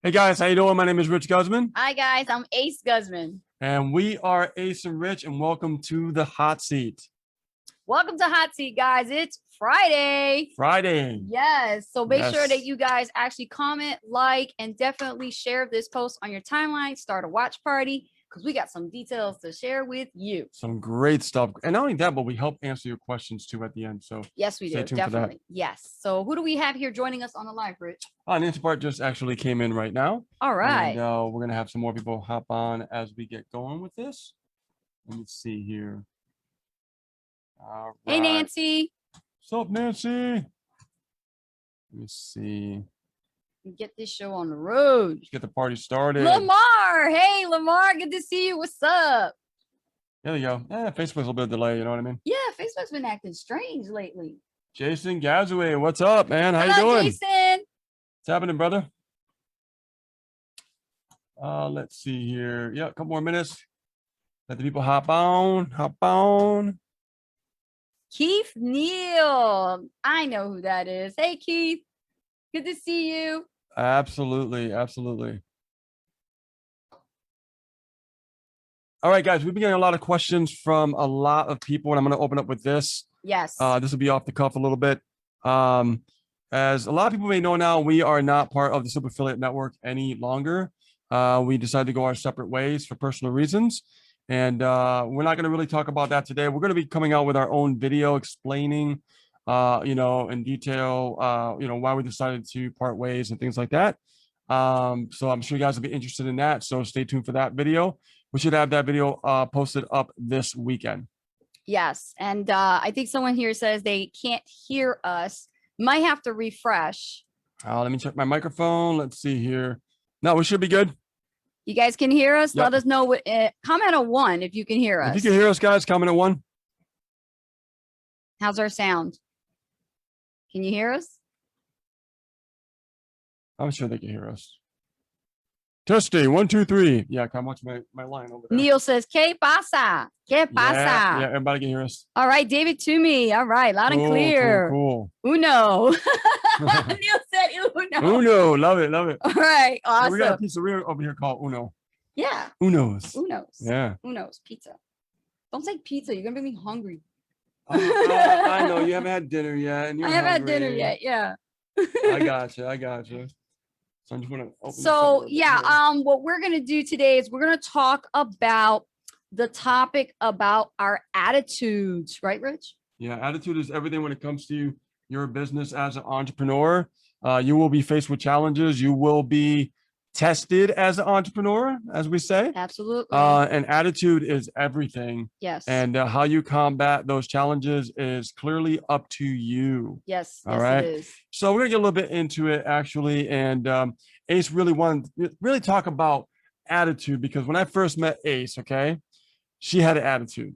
Hey guys, how you doing? My name is Rich Guzman, Hi guys, I'm Ace Guzman. and we are Ace and Rich, and welcome to the hot seat. Welcome to Hot Seat, guys. It's Friday. Friday. Yes. So make sure Yes. that you guys actually comment, like, and definitely share this post on your timeline. Start a watch party because we got some details to share with you. Some great stuff, and not only that, but we help answer your questions too at the end. So Yes, we stay do. tuned for that. Definitely. Yes. So who do we have here joining us on the live, Rich? Nancy Bart just actually came in right now. All right. And we're gonna have some more people hop on as we get going with this. Let me see here. All Hey, right. Nancy. What's up, Nancy? Let me see. Get this show on the road. Let's get the party started. Lamar. Hey, Lamar. Good to see you. What's up? There you go. Facebook's a little bit of delay, you know what I mean? Yeah, Facebook's been acting strange lately. Jason Gazaway, what's up, man? How Hello, you doing? Jason. What's happening, brother? Let's see here. Yeah, a couple more minutes. Let the people hop on. Keith Neal. I know who that is. Hey, Keith. Good to see you. Absolutely. All right, guys, we've been getting a lot of questions from a lot of people, and I'm going to open up with this. Yes. This will be off the cuff a little bit. As a lot of people may know now, we are not part of the Super Affiliate Network any longer. We decided to go our separate ways for personal reasons. And we're not going to really talk about that today. We're going to be coming out with our own video explaining, in detail, why we decided to part ways and things like that. So I'm sure you guys will be interested in that. So stay tuned for that video. We should have that video posted up this weekend. Yes. And I think someone here says they can't hear us. Might have to refresh. Let me check my microphone. Let's see here. No, we should be good. You guys can hear us? Yep. Let us know. Comment a 1 if you can hear us. If you can hear us, guys, comment a 1. How's our sound? Can you hear us? I'm sure they can hear us. Testing 1, 2, 3. Yeah, come watch my line over there. Neil says, ¿Qué pasa? ¿Qué pasa? Yeah, everybody can hear us. All right, David Toomey. All right, loud and clear. Cool. Uno. Neil said Uno. Uno, love it. All right, awesome. So we got a pizzeria over here called Uno. Yeah. Uno's. Yeah. Uno's pizza. Don't say pizza. You're gonna make me hungry. I know you haven't had dinner yet. And I haven't had dinner yet. Yeah. I got you. So I just want to open. So yeah, what we're gonna do today is we're gonna talk about the topic about our attitudes, right, Rich? Yeah, attitude is everything when it comes to your business as an entrepreneur. You will be faced with challenges. You will be tested as an entrepreneur, as we say. Absolutely. And attitude is everything. Yes. And how you combat those challenges is clearly up to you. Yes. All right. It is. So we're gonna get a little bit into it actually. And Ace really wanted to really talk about attitude because when I first met Ace, okay, she had an attitude.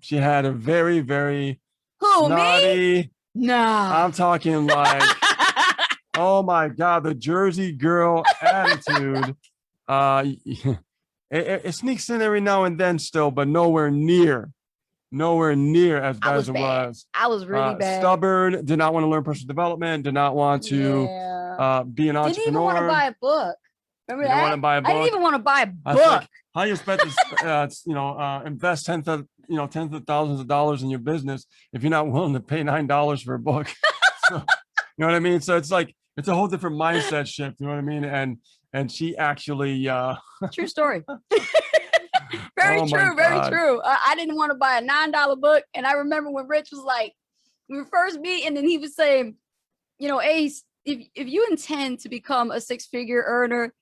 She had a very, very snotty. Me? No. I'm talking like oh my God, the Jersey girl attitude. It sneaks in every now and then still, but nowhere near as bad as it was. I was really bad. Stubborn, did not want to learn personal development, did not want to be an entrepreneur. Didn't even want to buy a book. Remember that? Want to buy a book? I didn't even want to buy a book. Like, how you expect to invest tens of thousands of dollars in your business if you're not willing to pay $9 for a book? So, you know what I mean? So it's like it's a whole different mindset shift. You know what I mean? And she actually true story. Very true. I didn't want to buy a $9 book, and I remember when Rich was like, we were first meeting, and he was saying, Ace, if you intend to become a 6-figure earner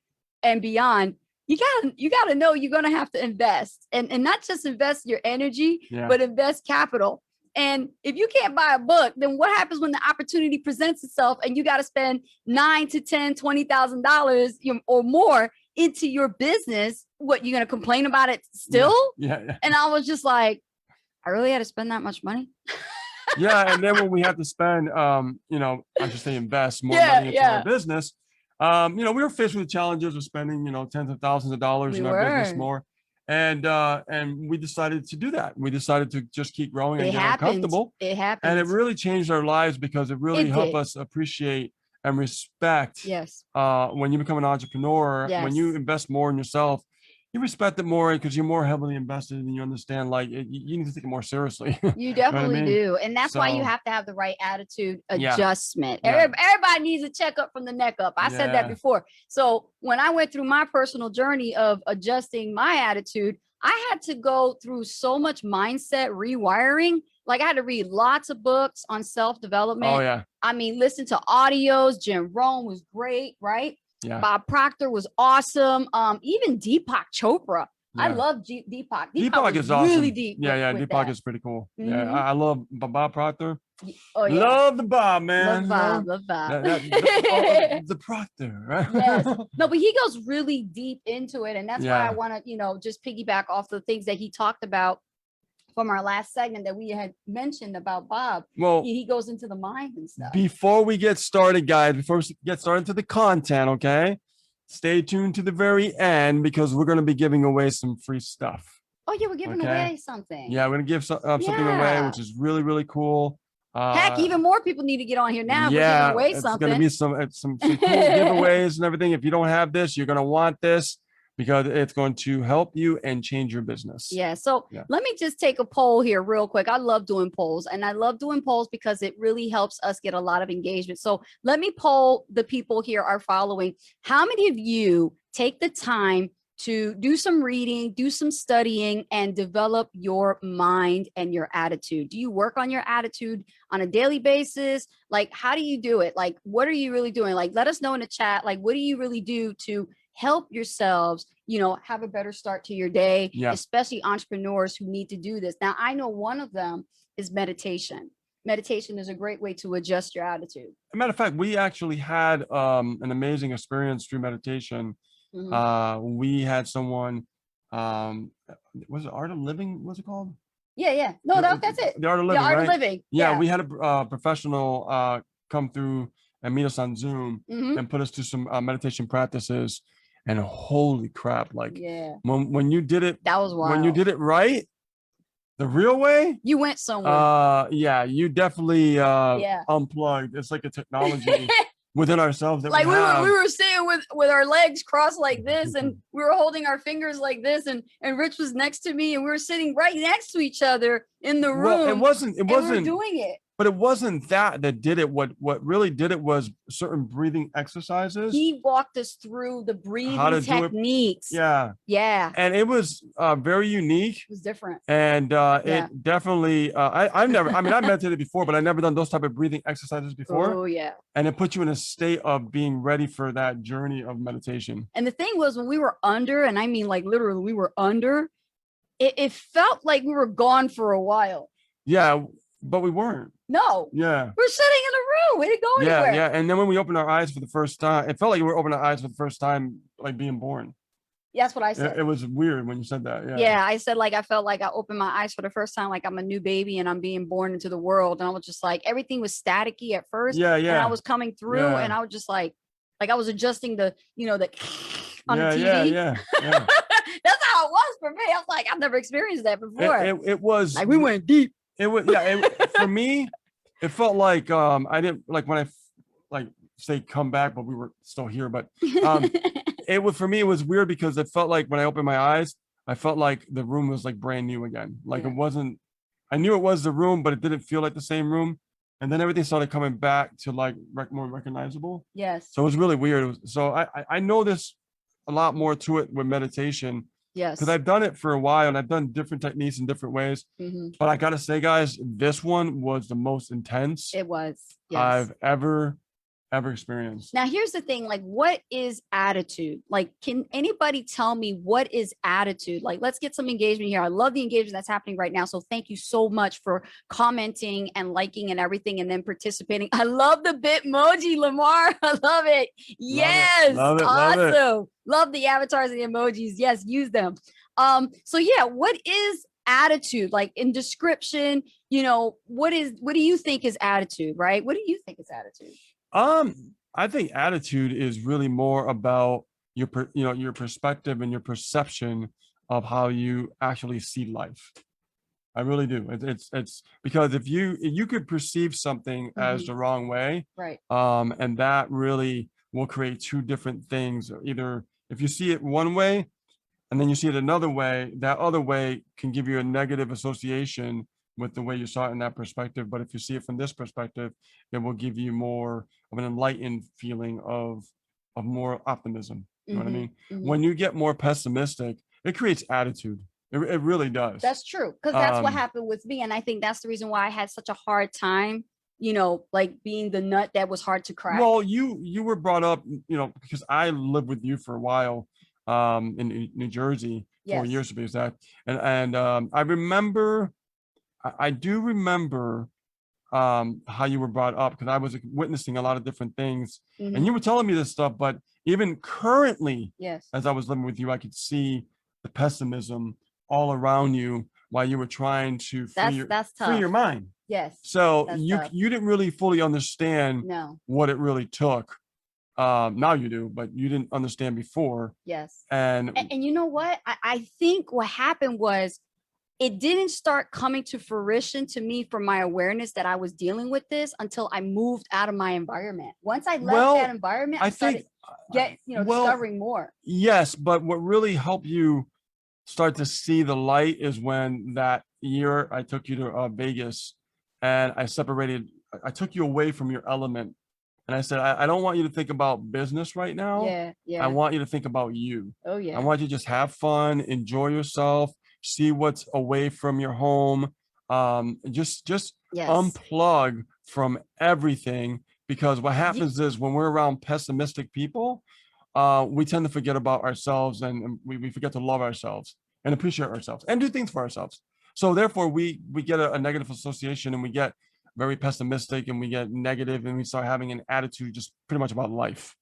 and beyond, you gotta know you're gonna have to invest, and not just invest your energy, but invest capital. And if you can't buy a book, then what happens when the opportunity presents itself and you got to spend $9,000 to $10,000, $20,000 or more into your business? What, you're going to complain about it still? Yeah. And I was just like, I really had to spend that much money. Yeah. And then when we have to spend, I should say invest more money into our business, we were faced with the challenges of spending, tens of thousands of dollars in our business more. And we decided to do that. We decided to just keep growing and get uncomfortable. It happened. And it really changed our lives because it really helped us appreciate and respect. Yes. When you become an entrepreneur, when you Yes. invest more in yourself, you respect it more because you're more heavily invested and you understand like you need to take it more seriously. You know what I definitely mean? do. And that's why you So have to have the right attitude yeah, adjustment. yeah, Everybody needs a checkup from the neck up. I said that yeah. before. So when I went through my personal journey of adjusting my attitude, I had to go through so much mindset rewiring. Like I had to read lots of books on Oh self-development. yeah, I mean, listen to audios. Jim Rohn was great, right? yeah, Bob Proctor was awesome. Even Deepak Chopra. I yeah. love Deepak. Deepak Deepak was is really awesome. deep Yeah, yeah. with Deepak that. is pretty cool. Yeah, Mhm. I love Bob Proctor. Oh yeah, Love the Bob, man. love You Bob, know? love Bob. The Proctor, right? Yes, no, but he goes really deep into it, and that's why I Yeah. want to, just piggyback off the things that he talked about from our last segment that we had mentioned about Bob. Well, He goes into the mind and stuff. before we get started, guys, before we get started to the content, okay? Stay tuned to the very end because we're going to be giving away some free stuff. Oh yeah, we're giving Okay. away something. Yeah, we're going to give something away, which is really, really cool. Heck, even more people need to get on here now. Yeah, We're giving away it's something. going to be some cool giveaways and everything. If you don't have this, you're going to want this because it's going to help you and change your business. Yeah. So let me just take a poll here real quick. I love doing polls, and I love doing polls because it really helps us get a lot of engagement. So let me poll the people here are following. How many of you take the time to do some reading, do some studying, and develop your mind and your attitude? Do you work on your attitude on a daily basis? Like, how do you do it? Like, what are you really doing? Like, let us know in the chat. Like, what do you really do to help yourselves, have a better start to your day, especially entrepreneurs who need to do this? Now, I know one of them is meditation. Meditation is a great way to adjust your attitude. As a matter of fact, we actually had an amazing experience through meditation. We had someone, was it Art of Living? What's it called? Yeah. No, that's it. The Art of Living. The Art right? of Living. Yeah, we had a professional come through and meet us on Zoom and put us to some meditation practices. And holy crap, like when you did it, that was wild. When you did it right, the real way, you went somewhere. Yeah, you definitely unplugged. It's like a technology within ourselves that like we were sitting with our legs crossed like this, and we were holding our fingers like this, and Rich was next to me, and we were sitting right next to each other in the room. Well, it wasn't we were doing it. But it wasn't that did it. What really did it was certain breathing exercises. He walked us through the breathing techniques. Yeah. And it was very unique. It was different. And it definitely, I meditated before, but I never done those type of breathing exercises before. Oh, yeah. And it put you in a state of being ready for that journey of meditation. And the thing was, when we were under, and I mean, like, literally, we were under, it felt like we were gone for a while. Yeah, but we weren't. No. Yeah. We're sitting in a room. We didn't go anywhere. Yeah. And then when we opened our eyes for the first time, it felt like we were opening our eyes for the first time, like being born. That's what I said. It was weird when you said that. Yeah. I said, like, I felt like I opened my eyes for the first time, like I'm a new baby and I'm being born into the world. And I was just like, everything was staticky at first. Yeah. And I was coming through and I was just like I was adjusting the, the on the TV. Yeah. That's how it was for me. I was like, I've never experienced that before. It was like we went deep. It was for me, it felt like I didn't like when I say come back, but we were still here. But it was weird because it felt like when I opened my eyes, I felt like the room was like brand new again. Like it wasn't. I knew it was the room, but it didn't feel like the same room. And then everything started coming back to like more recognizable. Yes. So it was really weird. So I know there's a lot more to it with meditation. Yes. Because I've done it for a while and I've done different techniques in different ways. But I got to say, guys, this one was the most intense it was. Yes. I've ever experienced. Now, here's the thing, like, what is attitude? Like, can anybody tell me what is attitude? Like, let's get some engagement here. I love the engagement that's happening right now. So thank you so much for commenting and liking and everything and then participating. I love the Bitmoji, Lamar. I love it. Yes. Love it. Awesome. Love the avatars and the emojis. Yes, use them. So yeah, what is attitude? Like in description, what do you think is attitude, right? What do you think is attitude? I think attitude is really more about your perspective and your perception of how you actually see life. I really do. It's because if you could perceive something as the wrong way, Right. and that really will create two different things. Either if you see it one way and then you see it another way, that other way can give you a negative association with the way you saw it in that perspective. But if you see it from this perspective, it will give you more of an enlightened feeling of more optimism. You know what I mean? When you get more pessimistic, it creates attitude. It really does. That's true. Because that's what happened with me. And I think that's the reason why I had such a hard time, you know, like being the nut that was hard to crack. Well, you were brought up, you know, because I lived with you for a while in New Jersey, 4 years to be exact. And I remember, I do remember how you were brought up, because I was witnessing a lot of different things and you were telling me this stuff. But even currently, as I was living with you, I could see the pessimism all around you while you were trying to free your mind. Yes. So you didn't really fully understand what it really took. Now you do, but you didn't understand before. Yes. And you know what? I think what happened was it didn't start coming to fruition to me from my awareness that I was dealing with this until I moved out of my environment. Once I left that environment, I started discovering more. Yes, but what really helped you start to see the light is when that year I took you to Vegas, and I took you away from your element. And I said, I don't want you to think about business right now. I want you to think about you. Oh, yeah. I want you to just have fun, enjoy yourself, see what's away from your home. Just unplug from everything, because what happens is when we're around pessimistic people, we tend to forget about ourselves, and we forget to love ourselves and appreciate ourselves and do things for ourselves. So therefore we get a negative association, and we get very pessimistic, and we get negative, and we start having an attitude just pretty much about life.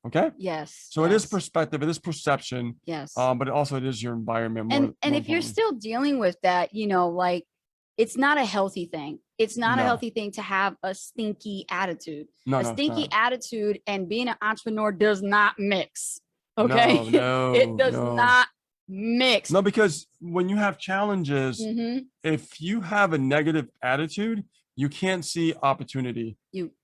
Okay. Yes. So it is perspective, it is perception. Yes. But also it is your environment. And if you're still dealing with that, you know, like, it's not a healthy thing. It's not a healthy thing to have a stinky attitude. A stinky attitude and being an entrepreneur does not mix. Okay. No, it does not mix. No, because when you have challenges, if you have a negative attitude, you can't see opportunity.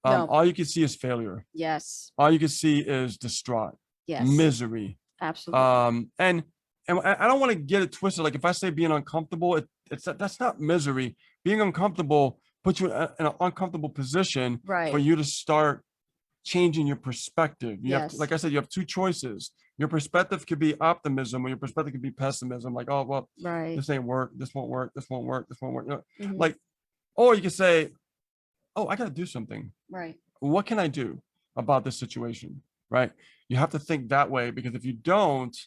All you can see is failure. Yes. All you can see is distraught. Yes. Misery. Absolutely. And I don't want to get it twisted. Like if I say being uncomfortable, that's not misery. Being uncomfortable puts you in an uncomfortable position for you to start changing your perspective. You have to, like I said, you have two choices. Your perspective could be optimism, or your perspective could be pessimism. Like, oh, well, this ain't work. This won't work. This won't work. This won't work. You know, like, or you could say, oh, I got to do something. Right. What can I do about this situation? Right. You have to think that way, because if you don't,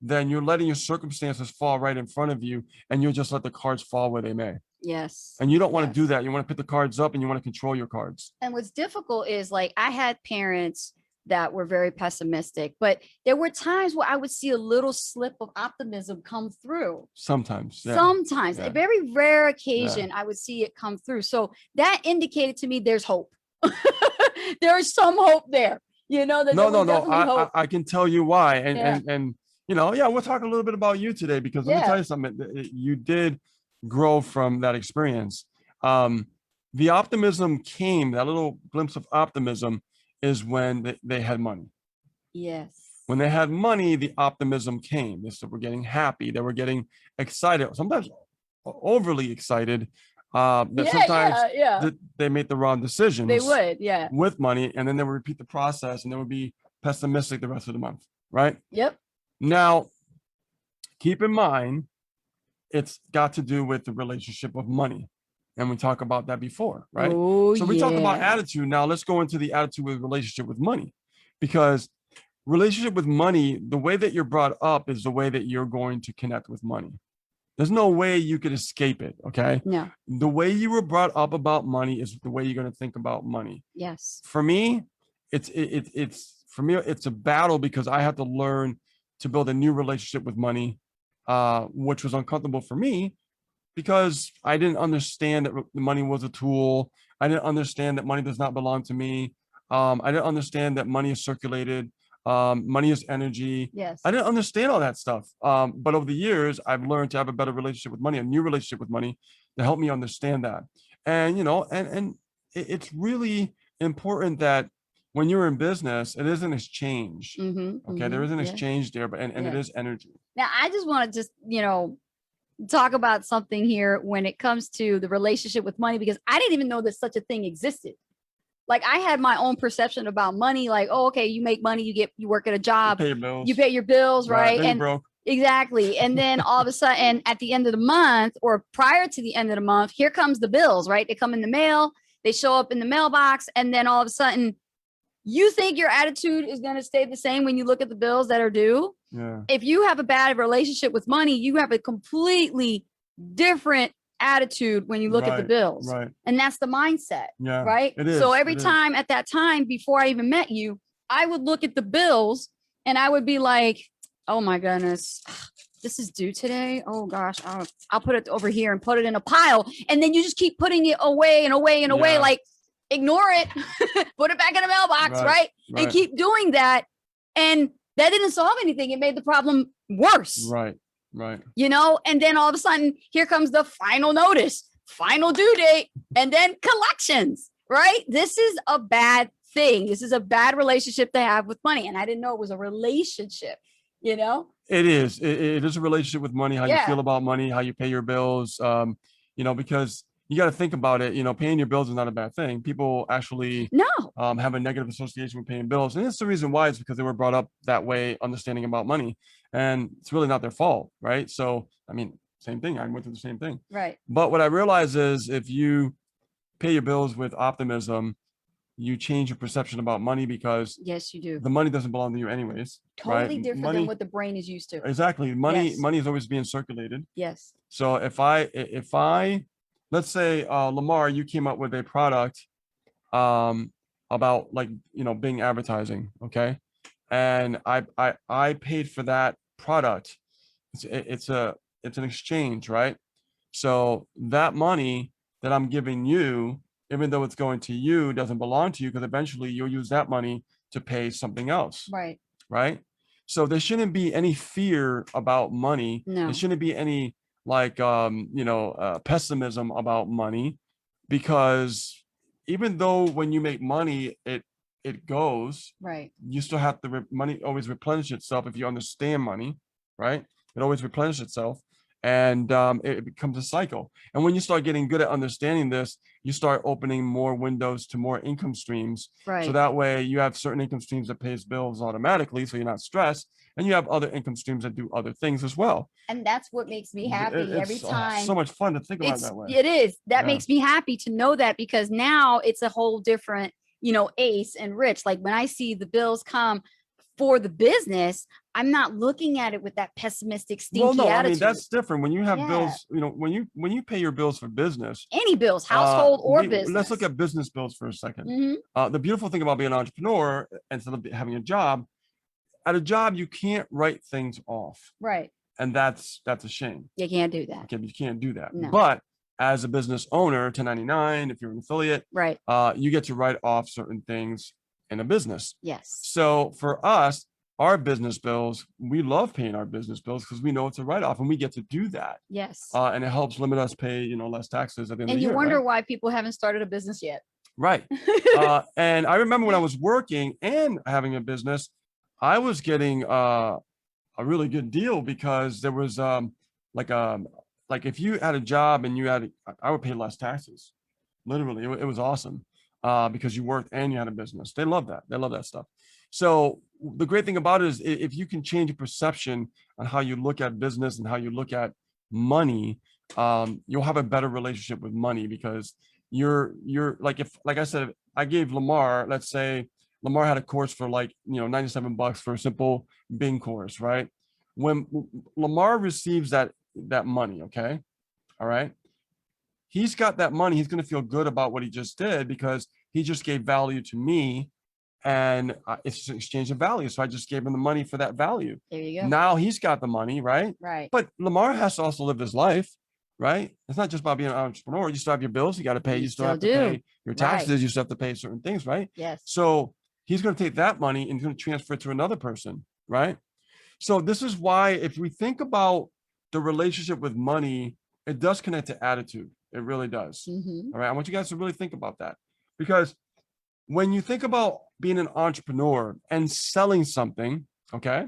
then you're letting your circumstances fall right in front of you, and you'll just let the cards fall where they may. Yes. And you don't want to do that. You want to put the cards up, and you want to control your cards. And what's difficult is, like, I had parents that were very pessimistic, but there were times where I would see a little slip of optimism come through. Sometimes. A very rare occasion, I would see it come through. So that indicated to me there's hope. There's some hope there. You know, that no. I can tell you why. And you know, we'll talk a little bit about you today, because let me tell you something. You did grow from that experience. The optimism came, that little glimpse of optimism, is when they had money. Yes. When they had money, the optimism came. They said, we're getting happy. They were getting excited, sometimes overly excited. Sometimes they made the wrong decisions. They would, with money, and then they would repeat the process, and they would be pessimistic the rest of the month, right? Yep. Now, keep in mind, it's got to do with the relationship of money. And we talked about that before, right? Oh, so we talked about attitude. Now let's go into the attitude with relationship with money, because relationship with money, the way that you're brought up is the way that you're going to connect with money. There's no way you could escape it. Okay. No. The way you were brought up about money is the way you're going to think about money. Yes. For me, it's a battle, because I had to learn to build a new relationship with money, which was uncomfortable for me, because I didn't understand that money was a tool. I didn't understand that money does not belong to me. I didn't understand that money is circulated. Money is energy. Yes. I didn't understand all that stuff. But over the years, I've learned to have a better relationship with money, a new relationship with money to help me understand that. And, it's really important that when you're in business, it is an exchange. Okay. There is an exchange there, but, and it is energy. Now, I just want to just, talk about something here when it comes to the relationship with money, because I didn't even know that such a thing existed. Like, I had my own perception about money. Like, oh, okay, you make money, you work at a job, you pay your bills, right? And broke. Exactly. And then all of a sudden at the end of the month, or prior to the end of the month, here comes the bills, right? They come in the mail, they show up in the mailbox, and then all of a sudden you think your attitude is going to stay the same when you look at the bills that are due. Yeah. If you have a bad relationship with money, you have a completely different attitude when you look at the bills. Right. And that's the mindset. Yeah. Right. It is. So every time at that time, before I even met you, I would look at the bills and I would be like, oh my goodness, this is due today. Oh gosh, I'll put it over here and put it in a pile. And then you just keep putting it away and away and away, like, ignore it, put it back in the mailbox, right? And keep doing that. And that didn't solve anything. It made the problem worse. Right. And then all of a sudden, here comes the final notice, final due date, and then collections, right? This is a bad thing. This is a bad relationship to have with money. And I didn't know it was a relationship, It is. It is a relationship with money, how you feel about money, how you pay your bills, because you got to think about it. Paying your bills is not a bad thing. People actually have a negative association with paying bills. And it's the reason why. It's because they were brought up that way, understanding about money. And it's really not their fault, right? So, same thing. I went through the same thing. Right. But what I realize is if you pay your bills with optimism, you change your perception about money, because yes, you do. The money doesn't belong to you anyways. Totally right? different than what the brain is used to. Exactly. Money is always being circulated. Yes. So if I let's say, Lamar, you came up with a product about being advertising, okay? And I paid for that product. It's an exchange, right? So that money that I'm giving you, even though it's going to you, doesn't belong to you, because eventually you'll use that money to pay something else. Right. Right. So there shouldn't be any fear about money. No. There shouldn't be any pessimism about money, because even though when you make money, it goes, right. You still have to money always replenish itself. If you understand money, right, it always replenishes itself, and it becomes a cycle. And when you start getting good at understanding this, you start opening more windows to more income streams. Right. So that way you have certain income streams that pays bills automatically, so you're not stressed, and you have other income streams that do other things as well. And that's what makes me happy every time. So much fun to think about it that way. It is. That makes me happy to know that, because now it's a whole different, Ace and Rich. Like, when I see the bills come for the business, I'm not looking at it with that pessimistic, stinky attitude. That's different. When you have bills, when you pay your bills for business, any bills, household or business. Let's look at business bills for a second. The beautiful thing about being an entrepreneur, instead of having a job, at a job, you can't write things off. Right. And that's a shame. You can't do that. Okay, you can't do that. No. But as a business owner, 1099, if you're an affiliate, right, you get to write off certain things in a business. Yes. So for us, our business bills, we love paying our business bills because we know it's a write-off, and we get to do that. Yes. And it helps limit us pay, less taxes at the end of the year. And you wonder why people haven't started a business yet. Right. And I remember when I was working and having a business, I was getting a really good deal, because there was like if you had a job and I would pay less taxes. Literally, it was awesome, because you worked and you had a business. They love that. They love that stuff. So the great thing about it is, if you can change your perception on how you look at business and how you look at money, you'll have a better relationship with money, because you're like I said, if I gave Lamar, let's say Lamar had a course for $97 for a simple Bing course, right? When Lamar receives that money, okay, all right, he's got that money. He's going to feel good about what he just did, because he just gave value to me, and it's an exchange of value. So I just gave him the money for that value. There you go. Now he's got the money, right? Right. But Lamar has to also live his life, right? It's not just about being an entrepreneur. You still have your bills you got to pay. You still have to pay your taxes. You still have to pay certain things, right? Yes. So he's going to take that money and he's going to transfer it to another person, right? So this is why if we think about the relationship with money, it does connect to attitude. It really does. All right. I want you guys to really think about that, because when you think about being an entrepreneur and selling something, okay,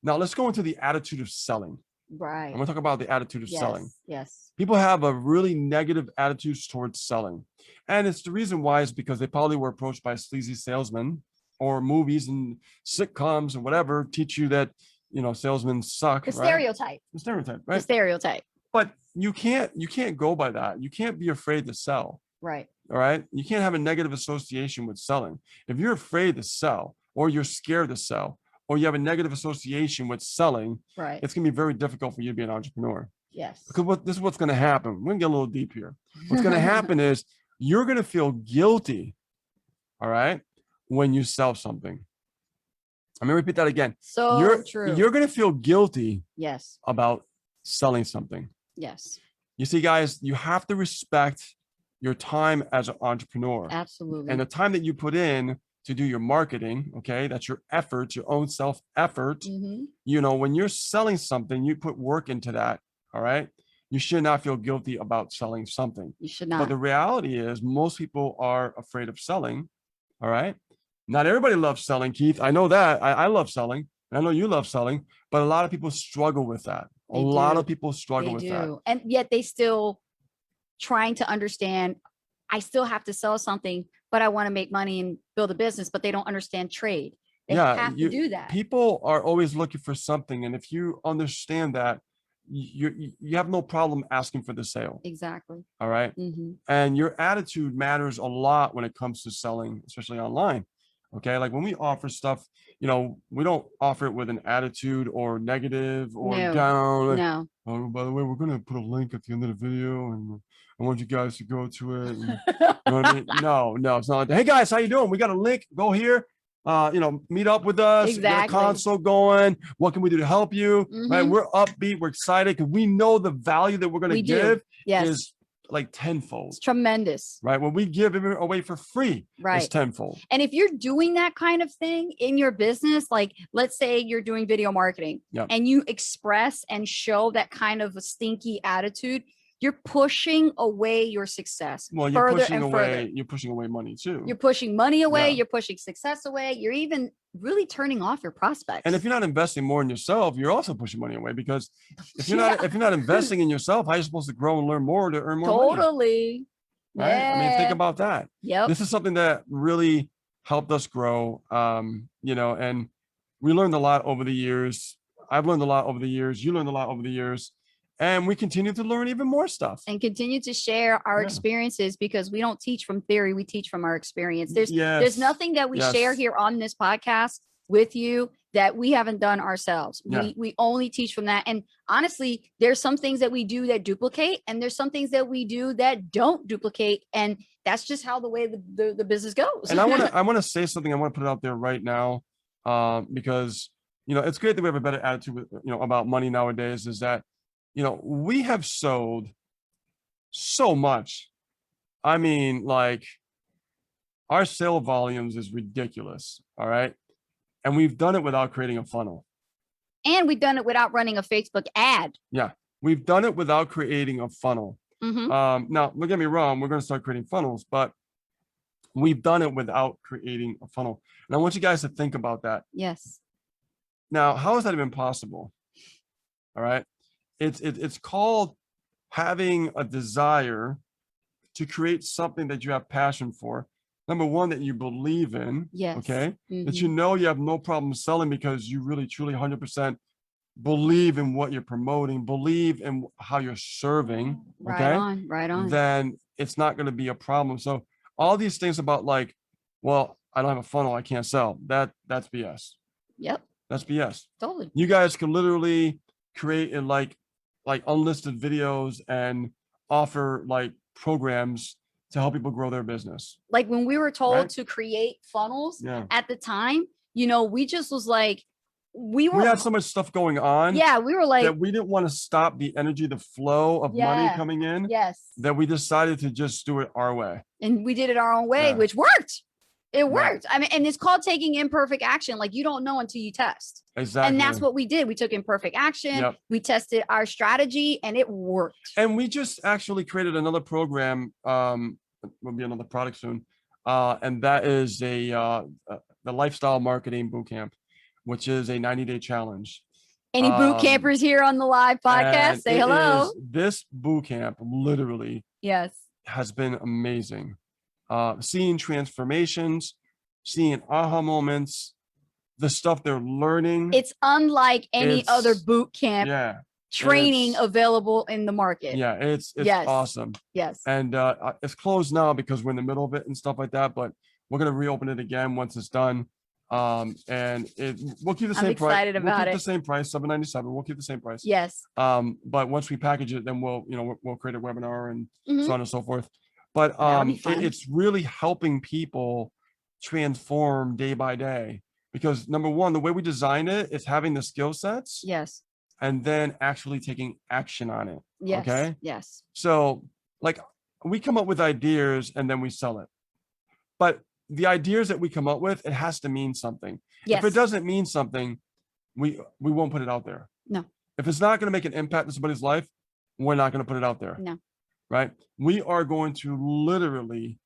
now let's go into the attitude of selling. Right. I'm going to talk about the attitude of selling. Yes. People have a really negative attitude towards selling. And it's the reason why is because they probably were approached by sleazy salesmen, or movies and sitcoms and whatever teach you that, you know, salesmen suck. The right? stereotype. The stereotype, right? The stereotype. But you can't go by that. You can't be afraid to sell. Right. All right. You can't have a negative association with selling. If you're afraid to sell, or you're scared to sell, or you have a negative association with selling, right, it's going to be very difficult for you to be an entrepreneur. Yes. Because this is what's going to happen. We're going to get a little deep here. What's going to happen is you're going to feel guilty, all right, when you sell something. I'm going to repeat that again. So true. You're going to feel guilty, yes, about selling something. Yes. You see, guys, you have to respect your time as an entrepreneur. Absolutely. And the time that you put in to do your marketing, okay, that's your effort, your own self effort. You know, when you're selling something, you put work into that. All right. You should not feel guilty about selling something. You should not. But the reality is most people are afraid of selling. All right. Not everybody loves selling, Keith. I know that. I love selling. I know you love selling, but a lot of people struggle with that. A lot of people struggle with that. And yet they still trying to understand, I still have to sell something, but I want to make money and build a business, but they don't understand trade. They have to do that. People are always looking for something. And if you understand that, you have no problem asking for the sale. Exactly. All right. And your attitude matters a lot when it comes to selling, especially online. Okay. Like when we offer stuff, you know, we don't offer it with an attitude or negative or down. No. Oh, by the way, we're going to put a link at the end of the video and I want you guys to go to it. And, you know what I mean? No, it's not like that. Hey guys, how you doing? We got a link. Go here. You know, meet up with us, get a consult going. What can we do to help you? Right? We're upbeat, we're excited because we know the value that we're going to give is like tenfold. It's tremendous. Right? When we give it away for free, it's tenfold. And if you're doing that kind of thing in your business, like let's say you're doing video marketing and you express and show that kind of a stinky attitude, you're pushing away your success. Well, you're pushing away money too. You're pushing money away. You're pushing success away. You're even really turning off your prospects. And if you're not investing more in yourself, you're also pushing money away, because if you're not investing in yourself, how are you supposed to grow and learn more to earn more money? Right? I mean, think about that. This is something that really helped us grow. You know, and we learned a lot over the years. I've learned a lot over the years. You learned a lot over the years. And we continue to learn even more stuff. And continue to share our experiences, because we don't teach from theory, we teach from our experience. There's nothing that we share here on this podcast with you that we haven't done ourselves. We only teach from that. And honestly, there's some things that we do that duplicate, and there's some things that we do that don't duplicate. And that's just how the way the business goes. And I want to say something. I want to put it out there right now, because, you know, it's great that we have a better attitude with, you know, about money nowadays, is that, you know, we have sold so much. I mean, like, our sale volumes is ridiculous. All right. And we've done it without creating a funnel. And we've done it without running a Facebook ad. Yeah. We've done it without creating a funnel. Now, don't get me wrong, we're going to start creating funnels, but we've done it without creating a funnel. And I want you guys to think about that. Yes. Now, how is that even possible? All right. It's called having a desire to create something that you have passion for. Number one, that you believe in. Yes. Okay. That you know you have no problem selling because you really, truly 100% believe in what you're promoting, believe in how you're serving. Okay. Right on. Then it's not going to be a problem. So all these things about like, well, I don't have a funnel, I can't sell. That's BS. Yep. That's BS. Totally. You guys can literally create in like unlisted videos and offer like programs to help people grow their business. Like when we were told to create funnels at the time, you know, we just was like, we had so much stuff going on. Yeah. We were like, that we didn't want to stop the energy, the flow of money coming in. Yes. That we decided to just do it our way. And we did it our own way, which worked. It Right. works. I mean, and it's called taking imperfect action. Like you don't know until you test. Exactly. And that's what we did. We took imperfect action. Yep. We tested our strategy and it worked. And we just actually created another program. Will be another product soon. And that is the Lifestyle Marketing Bootcamp, which is a 90-day challenge. Any boot campers here on the live podcast? Say hello. This boot camp literally has been amazing. Seeing transformations, seeing aha moments, the stuff they're learning. It's unlike any other boot camp training available in the market. Yeah, it's awesome. Yes. And it's closed now because we're in the middle of it and stuff like that, but we're going to reopen it again once it's done. And we'll keep the same price. I'm excited about it. We'll keep the same price, $7.97. We'll keep the same price. Yes. But once we package it, then we'll create a webinar and so on and so forth. But it's really helping people transform day by day, because number one, the way we design it is having the skill sets. Yes. And then actually taking action on it. Yes. Okay. Yes. So like we come up with ideas and then we sell it. But the ideas that we come up with, it has to mean something. Yes. If it doesn't mean something, we won't put it out there. No. If it's not going to make an impact in somebody's life, we're not going to put it out there. No. Right. We are going to literally,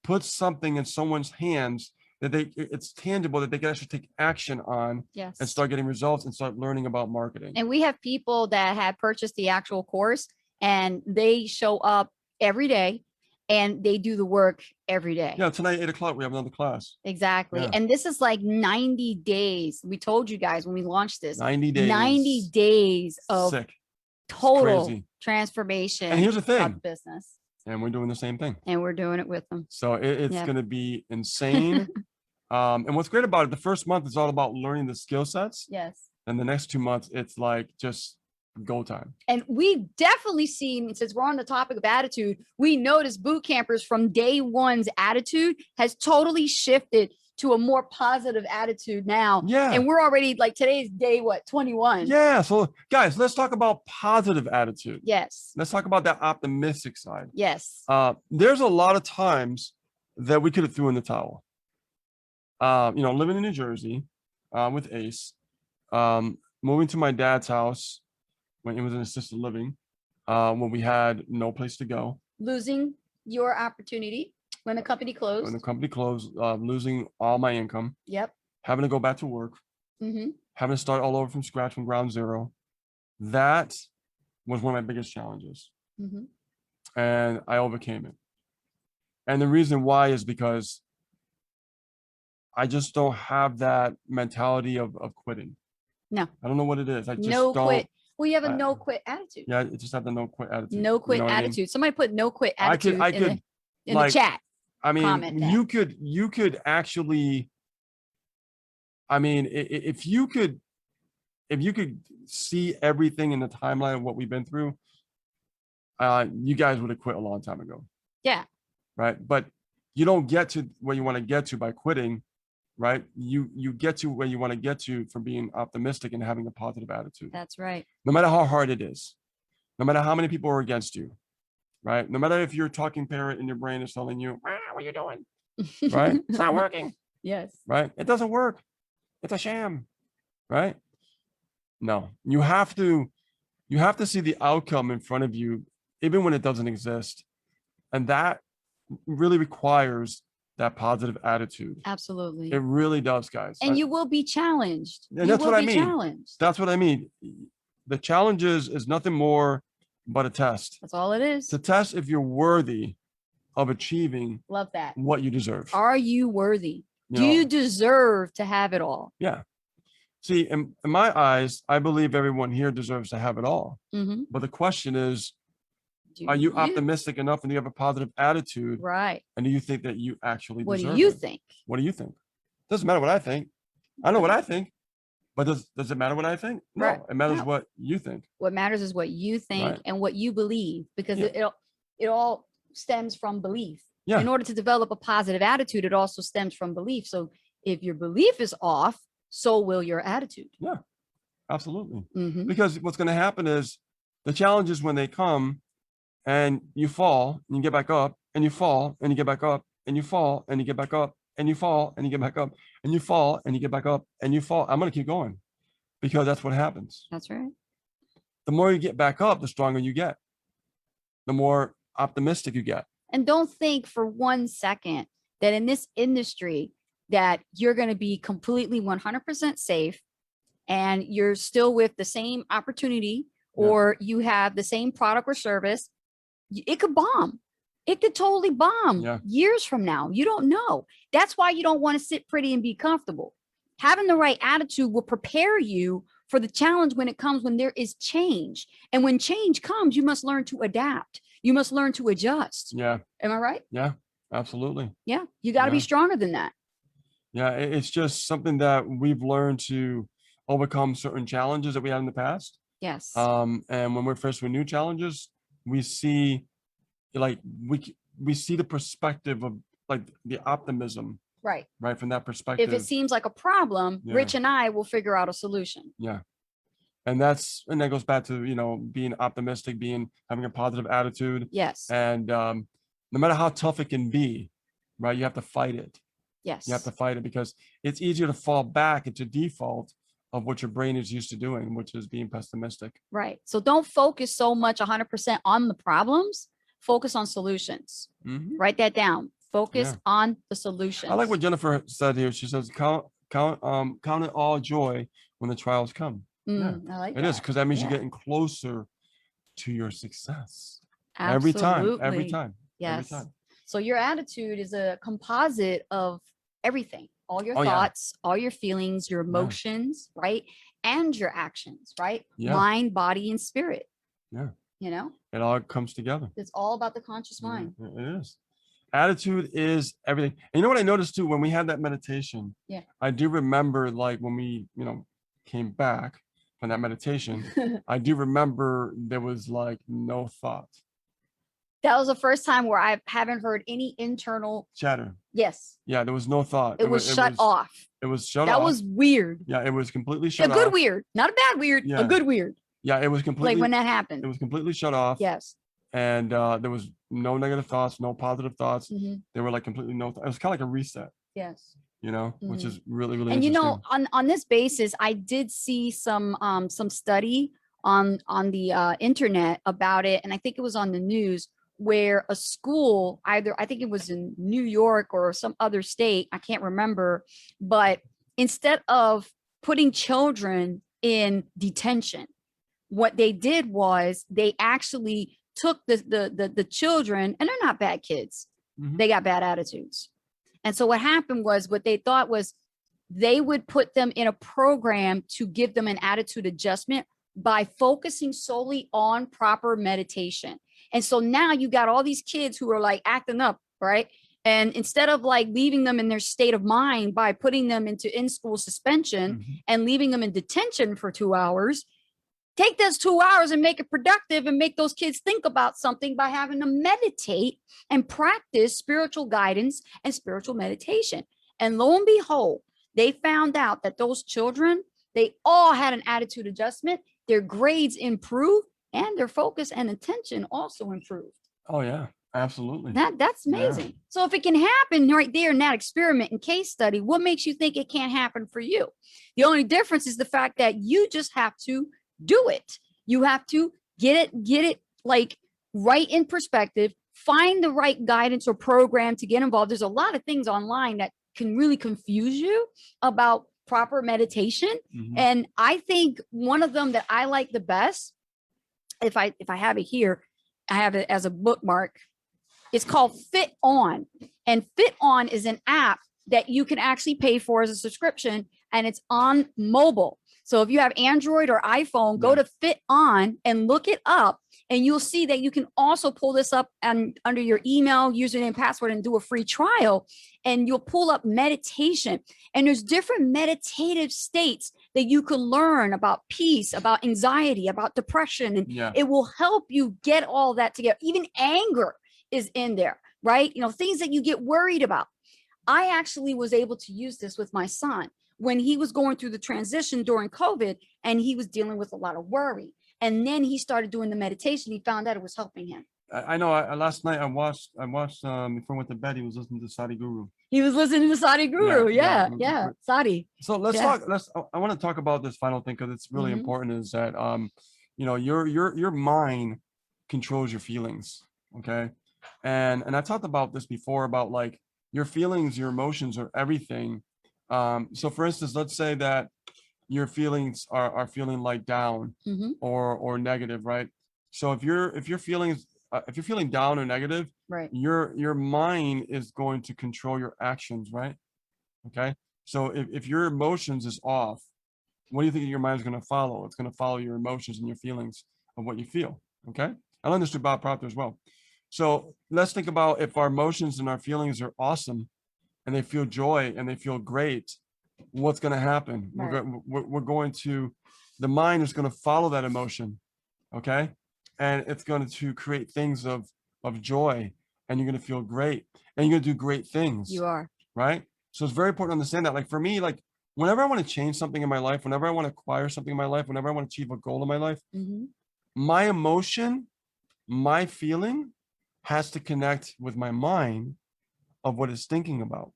put something in someone's hands that it's tangible, that they can actually take action on and start getting results and start learning about marketing. And we have people that have purchased the actual course and they show up every day and they do the work every day. Yeah, tonight, 8 o'clock, we have another class. Exactly. Yeah. And this is like 90 days. We told you guys when we launched this. 90 days. 90 days of total transformation. And here's the thing. Of business. And we're doing the same thing. And we're doing it with them. So it's going to be insane. And what's great about it, the first month is all about learning the skill sets. Yes. And the next 2 months, it's like just go time. And we've definitely seen, since we're on the topic of attitude, we noticed boot campers from day one's attitude has totally shifted to a more positive attitude now. Yeah. And we're already like today's day, 21? Yeah. So guys, let's talk about positive attitude. Yes. Let's talk about that optimistic side. Yes. There's a lot of times that we could have threw in the towel. Living in New Jersey with Ace, moving to my dad's house when it was in assisted living, when we had no place to go. Losing your opportunity when the company closed. When the company closed, losing all my income. Yep. Having to go back to work. Mm-hmm. Having to start all over from scratch, from ground zero. That was one of my biggest challenges. Mm-hmm. And I overcame it. And the reason why is because I just don't have that mentality of quitting. No. I don't know what it is. I just don't quit. Well, you have a no quit attitude. Yeah, I just have the no quit attitude. No quit attitude. I mean? Somebody put no quit attitude in the chat. I mean, you could actually, I mean, if you could see everything in the timeline of what we've been through, you guys would have quit a long time ago. Yeah. Right. But you don't get to where you want to get to by quitting, right? You get to where you want to get to from being optimistic and having a positive attitude. That's right. No matter how hard it is, no matter how many people are against you, right? No matter if your talking parrot in your brain is telling you, what are you doing? Right? It's not working. Yes. Right? It doesn't work. It's a sham. Right? No, you have to see the outcome in front of you, even when it doesn't exist. And that really requires that positive attitude. Absolutely. It really does, guys. And you will be challenged. And that's what I mean. That's what I mean. The challenge is nothing more but a test. That's all it is. To test if you're worthy of achieving what you deserve. Are you worthy? Do you deserve to have it all? Yeah. See, in my eyes, I believe everyone here deserves to have it all. Mm-hmm. But the question is, are you optimistic enough and do you have a positive attitude? Right. And do you think that you actually deserve it? What do you think? What do you think? Doesn't matter what I think. I know what I think. But does it matter what I think? No, right. It matters what you think. What matters is what you think and what you believe, because it all stems from belief. Yeah. In order to develop a positive attitude, it also stems from belief. So if your belief is off, so will your attitude. Yeah, absolutely. Mm-hmm. Because what's going to happen is the challenges when they come and you fall and you get back up and you fall and you get back up and you fall and you get back up and you fall and you get back up and you fall and you get back up and you fall. I'm going to keep going because that's what happens. That's right. The more you get back up, the stronger you get, the more optimistic you get. And don't think for 1 second that in this industry that you're going to be completely 100% safe and you're still with the same opportunity or you have the same product or service. It could bomb. It could totally bomb years from now. You don't know. That's why you don't want to sit pretty and be comfortable. Having the right attitude will prepare you for the challenge when it comes, when there is change. And when change comes, you must learn to adapt. You must learn to adjust. Yeah. Am I right? Yeah, absolutely. Yeah. You got to be stronger than that. Yeah. It's just something that we've learned to overcome certain challenges that we had in the past. Yes. And when we're faced with new challenges, we see like we see the perspective of like the optimism. Right. Right. From that perspective. If it seems like a problem, Rich and I will figure out a solution. Yeah. And that goes back to, being optimistic, having a positive attitude. Yes. And no matter how tough it can be, right, you have to fight it. Yes. You have to fight it because it's easier to fall back into default of what your brain is used to doing, which is being pessimistic. Right. So don't focus so much 100% on the problems. Focus on solutions. Mm-hmm. Write that down. Focus on the solutions. I like what Jennifer said here. She says, count it all joy when the trials come. I like that. It is, because that means you're getting closer to your success. Absolutely. Every time. Yes. Every time. So your attitude is a composite of everything, all your thoughts, all your feelings, your emotions, right? And your actions, right? Mind, body, and spirit. Yeah. It all comes together. It's all about the conscious mind. It is. Attitude is everything. And you know what I noticed too, when we had that meditation, I do remember like when we, came back from that meditation, I do remember there was like no thought. That was the first time where I haven't heard any internal chatter. Yes. Yeah, there was no thought. It was shut off. It was shut off. That was weird. Yeah, it was completely shut off. A good weird, not a bad weird, a good weird. Yeah, it was completely like when that happened. It was completely shut off. Yes. And there was no negative thoughts, no positive thoughts. They were like completely no. It was kind of like a reset. Yes. Which is really, really and interesting. on this basis, I did see some study on the internet about it, and I think it was on the news where a school, I think it was in New York or some other state, I can't remember, but instead of putting children in detention, what they did was they actually took the children, and they're not bad kids. They got bad attitudes. And so what happened was, what they thought was they would put them in a program to give them an attitude adjustment by focusing solely on proper meditation. And so now you got all these kids who are like acting up, right? And instead of like leaving them in their state of mind by putting them into in-school suspension and leaving them in detention for 2 hours, take those 2 hours and make it productive and make those kids think about something by having them meditate and practice spiritual guidance and spiritual meditation. And lo and behold, they found out that those children, they all had an attitude adjustment, their grades improved, and their focus and attention also improved. Oh yeah, absolutely. That's amazing. Yeah. So if it can happen right there in that experiment and case study, what makes you think it can't happen for you? The only difference is the fact that you just have to do it. You have to get it like right in perspective, find the right guidance or program to get involved. There's a lot of things online that can really confuse you about proper meditation. And I think one of them that I like the best, if I have it here, I have it as a bookmark. It's called Fit On. And Fit On is an app that you can actually pay for as a subscription, and it's on mobile. So if you have Android or iPhone, go to Fit On and look it up, and you'll see that you can also pull this up and under your email, username, password, and do a free trial. And you'll pull up meditation. And there's different meditative states that you can learn about peace, about anxiety, about depression. And it will help you get all that together. Even anger is in there, right? Things that you get worried about. I actually was able to use this with my son when he was going through the transition during COVID, and he was dealing with a lot of worry. And then he started doing the meditation. He found out it was helping him. I know. Last night I watched before I went to bed. He was listening to Sadi Guru. He was listening to Sadi Guru. Yeah. Sadi. So let's Yeah. talk. I want to talk about this final thing because it's really Mhm. important. Is that your mind controls your feelings. Okay, and I talked about this before about like your feelings, your emotions are everything. So for instance, let's say that your feelings are feeling like down Mhm. or negative, right? So if you're feeling down or negative, Right. your mind is going to control your actions, right? Okay. So if your emotions is off, what do you think your mind is going to follow? It's going to follow your emotions and your feelings of what you feel. Okay. I learned this through Bob Proctor as well. So let's think about if our emotions and our feelings are awesome and they feel joy and they feel great, what's going to happen? Right. We're going to, the mind is going to follow that emotion. Okay. And it's going to create things of joy, and you're going to feel great, and you're going to do great things. You are. Right. So it's very important to understand that. Like for me, like whenever I want to change something in my life, whenever I want to acquire something in my life, whenever I want to achieve a goal in my life, Mhm. my emotion, my feeling has to connect with my mind of what it's thinking about.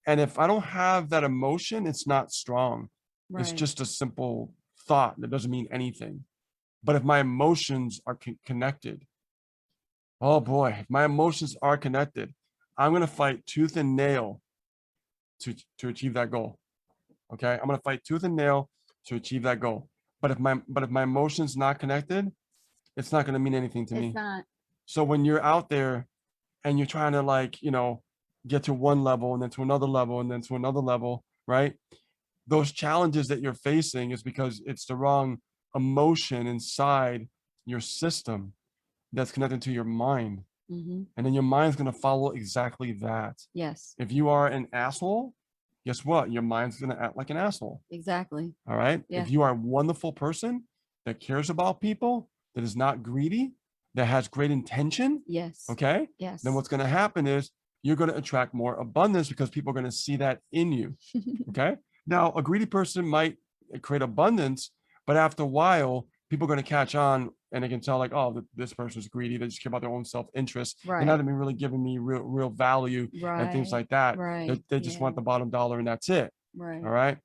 And if I don't have that emotion, it's not strong. It's Right. just a simple thought that doesn't mean anything. But if my emotions are connected, oh boy, if my emotions are connected, I'm going to fight tooth and nail to achieve that goal. Okay. I'm going to fight tooth and nail to achieve that goal. But if my emotions not connected, it's not going to mean anything to me. It's not. So when you're out there and you're trying to like, get to one level and then to another level and then to another level, right? Those challenges that you're facing is because it's the wrong emotion inside your system that's connected to your mind. Mhm. And then your mind's going to follow exactly that. Yes. If you are an asshole, guess what? Your mind's going to act like an asshole. Exactly. All right. Yeah. If you are a wonderful person that cares about people, that is not greedy, that has great intention, Yes. okay, Yes. then what's going to happen is you're going to attract more abundance because people are going to see that in you. Okay. Now, a greedy person might create abundance, but after a while, people are going to catch on and they can tell, like, oh, this person's greedy. They just care about their own self-interest. Right. They're not even really giving me real value and things like that. Right. They just want the bottom dollar and that's it. Right. All right.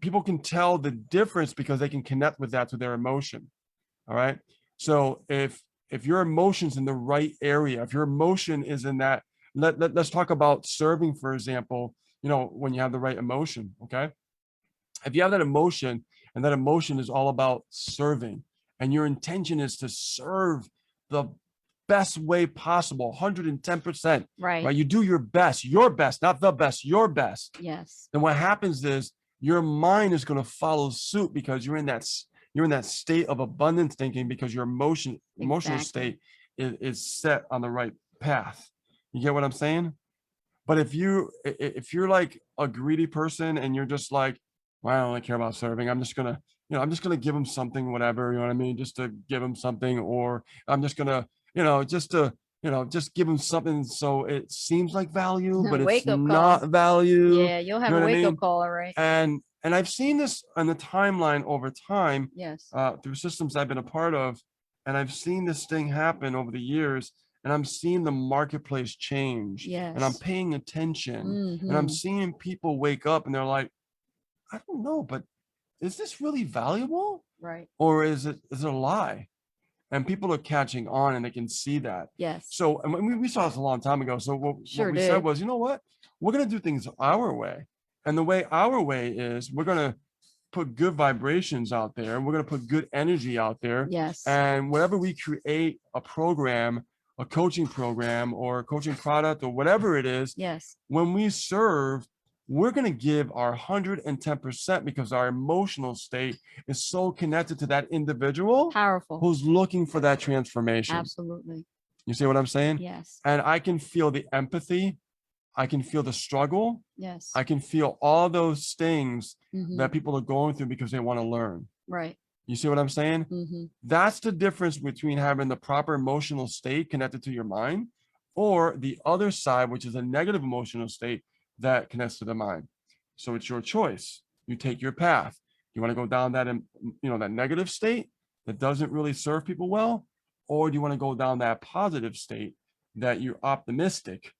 People can tell the difference because they can connect with that to their emotion. All right. So if your emotion's in the right area, if your emotion is in that, let's talk about serving, for example, when you have the right emotion. Okay. If you have that emotion and that emotion is all about serving and your intention is to serve the best way possible, 110%, Right. right? You do your best, not the best, your best. Yes. Then what happens is your mind is going to follow suit because you're in that state of abundance thinking because your emotional Exactly. state is set on the right path. You get what I'm saying? But if you're like a greedy person and you're just like, well, I don't really care about serving. I'm just gonna give them something, whatever, you know what I mean? Just to give them something, or I'm just gonna, just give them something so it seems like value, but it's Wake-up not call. value. Yeah, you'll have You know a what I wake-up mean? call, all right? And I've seen this on the timeline over time, Yes. through systems I've been a part of, and I've seen this thing happen over the years, and I'm seeing the marketplace change, and I'm Yes. paying attention, and I'm Mhm. seeing people wake up, and they're like, I don't know, but is this really valuable, Right. or is it a lie? And people are catching on, and they can see that. Yes. So, and we saw this a long time ago. So what we said did. was, you know what? We're gonna do things our way, and the way our way is we're gonna put good vibrations out there. We're going to put good energy out there. Yes. And whenever we create a program, a coaching program or a coaching product or whatever it is, Yes. when we serve, we're going to give our 110% because our emotional state is so connected to that individual Powerful. who's looking for that transformation. Absolutely. You see what I'm saying? Yes. And I can feel the empathy. I can feel the struggle. Yes. I can feel all those things Mhm. that people are going through because they want to learn. Right. You see what I'm saying? Mhm. That's the difference between having the proper emotional state connected to your mind or the other side, which is a negative emotional state that connects to the mind. So it's your choice. You take your path. You want to go down that, that negative state that doesn't really serve people well, Or do you want to go down that positive state that you're optimistic,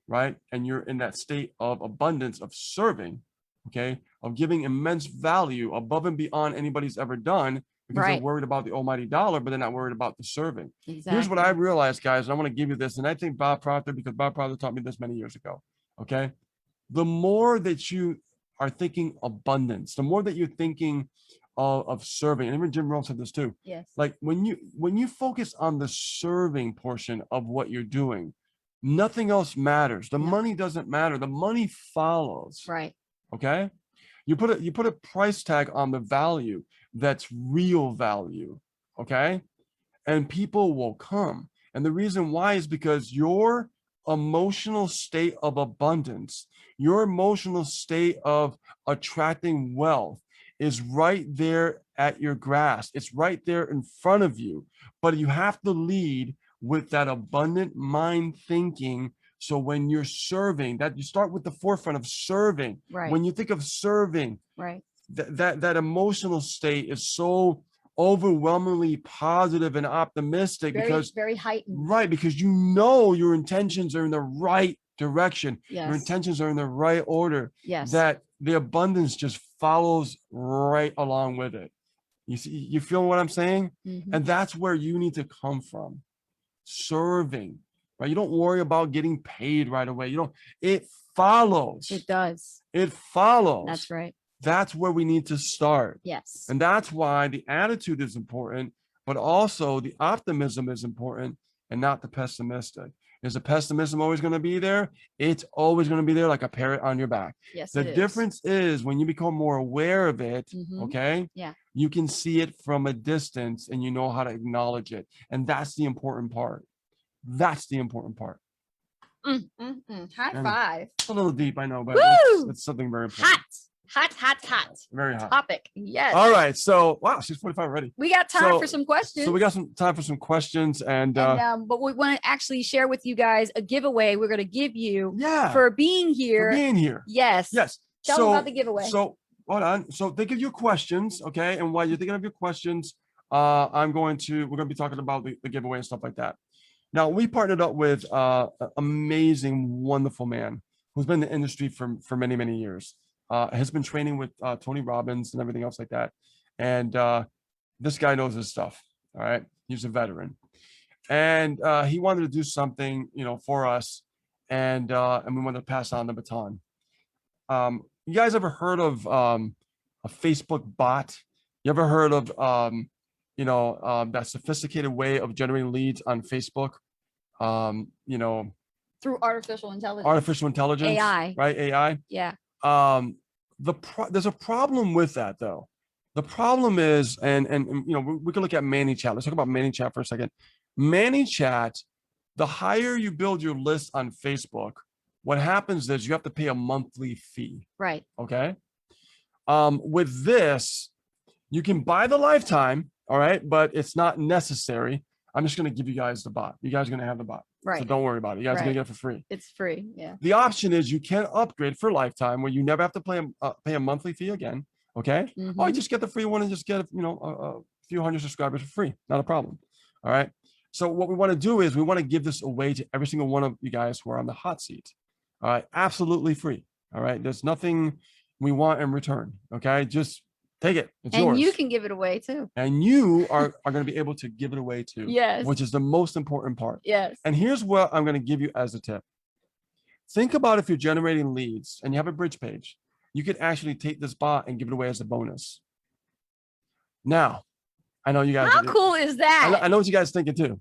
right? And you're in that state of abundance of serving, okay, of giving immense value above and beyond anybody's ever done, because they're worried about the almighty dollar, but they're not worried about the serving. Exactly. Here's what I realized, guys, and I want to give you this, and I think Bob Proctor, because Bob Proctor taught me this many years ago, okay? The more that you are thinking abundance, the more that you're thinking of serving, and even Jim Rohn said this too. Yes. Like when you focus on the serving portion of what you're doing, nothing else matters. The money doesn't matter. The money follows. Right. Okay. You put a price tag on the value that's real value. Okay. And people will come. And the reason why is because your emotional state of abundance, your emotional state of attracting wealth is right there at your grasp. It's right there in front of you, but you have to lead with that abundant mind thinking. So when you're serving, that you start with the forefront of serving. Right. When you think of serving, right, that emotional state is so overwhelmingly positive and optimistic, because very heightened. Right, because you know your intentions are in the right direction. Yes. Your intentions are in the right order. Yes. That the abundance just follows right along with it. You see, you feel what I'm saying? Mhm. And that's where you need to come from. Serving, right? You don't worry about getting paid right away. It follows. It does. It follows. That's right. That's where we need to start. Yes. And that's why the attitude is important, but also the optimism is important, and not the pessimistic. Is the pessimism always going to be there? It's always going to be there like a parrot on your back. Yes. The difference is when you become more aware of it, Mhm. okay? Yeah. You can see it from a distance and you know how to acknowledge it. And that's the important part. That's the important part. High And five. It's a little deep, I know, but it's something very important. Hot. Very hot. Topic. Yes. All right. So, wow, she's 45 already. We got time for some questions. So we got some time for some questions, but we want to actually share with you guys a giveaway we're going to give you yeah, for being here. for being here. Yes. Yes. Tell them about the giveaway. So hold on. So they give you questions, okay? And while you're thinking of your questions, we're going to be talking about the giveaway and stuff like that. Now, we partnered up with an amazing, wonderful man who's been in the industry for many, many years. Has been training with Tony Robbins and everything else like that. And this guy knows his stuff. All right. He's a veteran. And he wanted to do something, for us. And we wanted to pass on the baton. You guys ever heard of a Facebook bot? You ever heard of, that sophisticated way of generating leads on Facebook? Through artificial intelligence. AI. Right? AI. Yeah. There's a problem with that, though. The problem is, and we can look at ManyChat. Let's talk about ManyChat for a second. ManyChat, the higher you build your list on Facebook, what happens is you have to pay a monthly fee. Right. Okay. With this, you can buy the lifetime, all right, but it's not necessary. I'm just going to give you guys the bot. You guys are going to have the bot. Right. So don't worry about it. You guys are going to get it for free. It's free. Yeah. The option is you can upgrade for lifetime, where you never have to pay a monthly fee again. Okay. Mm-hmm. Or you just get the free one and just get a few hundred subscribers for free. Not a problem. All right. So what we want to do is we want to give this away to every single one of you guys who are on the hot seat. All right. Absolutely free. All right. There's nothing we want in return. Okay. Just take it. It's yours. And you can give it away too. And you are going to be able to give it away too. Yes. Which is the most important part. Yes. And here's what I'm going to give you as a tip. Think about if you're generating leads and you have a bridge page, you could actually take this bot and give it away as a bonus. Now, I know you guys. How cool is that? I know what you guys thinking too.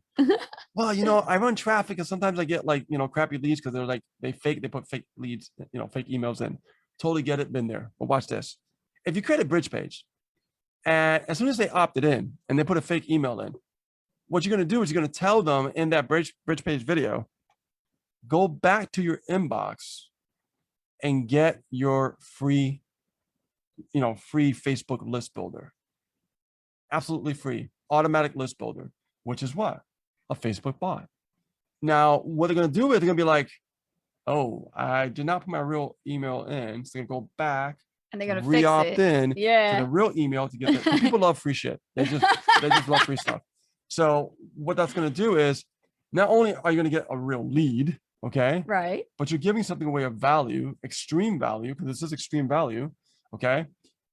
Well, I run traffic and sometimes I get crappy leads because they put fake leads, fake emails in. Totally get it, been there. But watch this. If you create a bridge page, and as soon as they opted in and they put a fake email in, what you're going to do is you're going to tell them in that bridge page video, go back to your inbox and get your free Facebook list builder. Absolutely free, automatic list builder, which is what? A Facebook bot. Now, what they're going to do is they're going to be like, oh, I did not put my real email in. So they're going to go back. And they're gonna re-opt in yeah. to the real email to get it. People love free shit. They just love free stuff. So what that's going to do is not only are you going to get a real lead, okay, Right. but you're giving something away of value, extreme value, because this is extreme value, okay?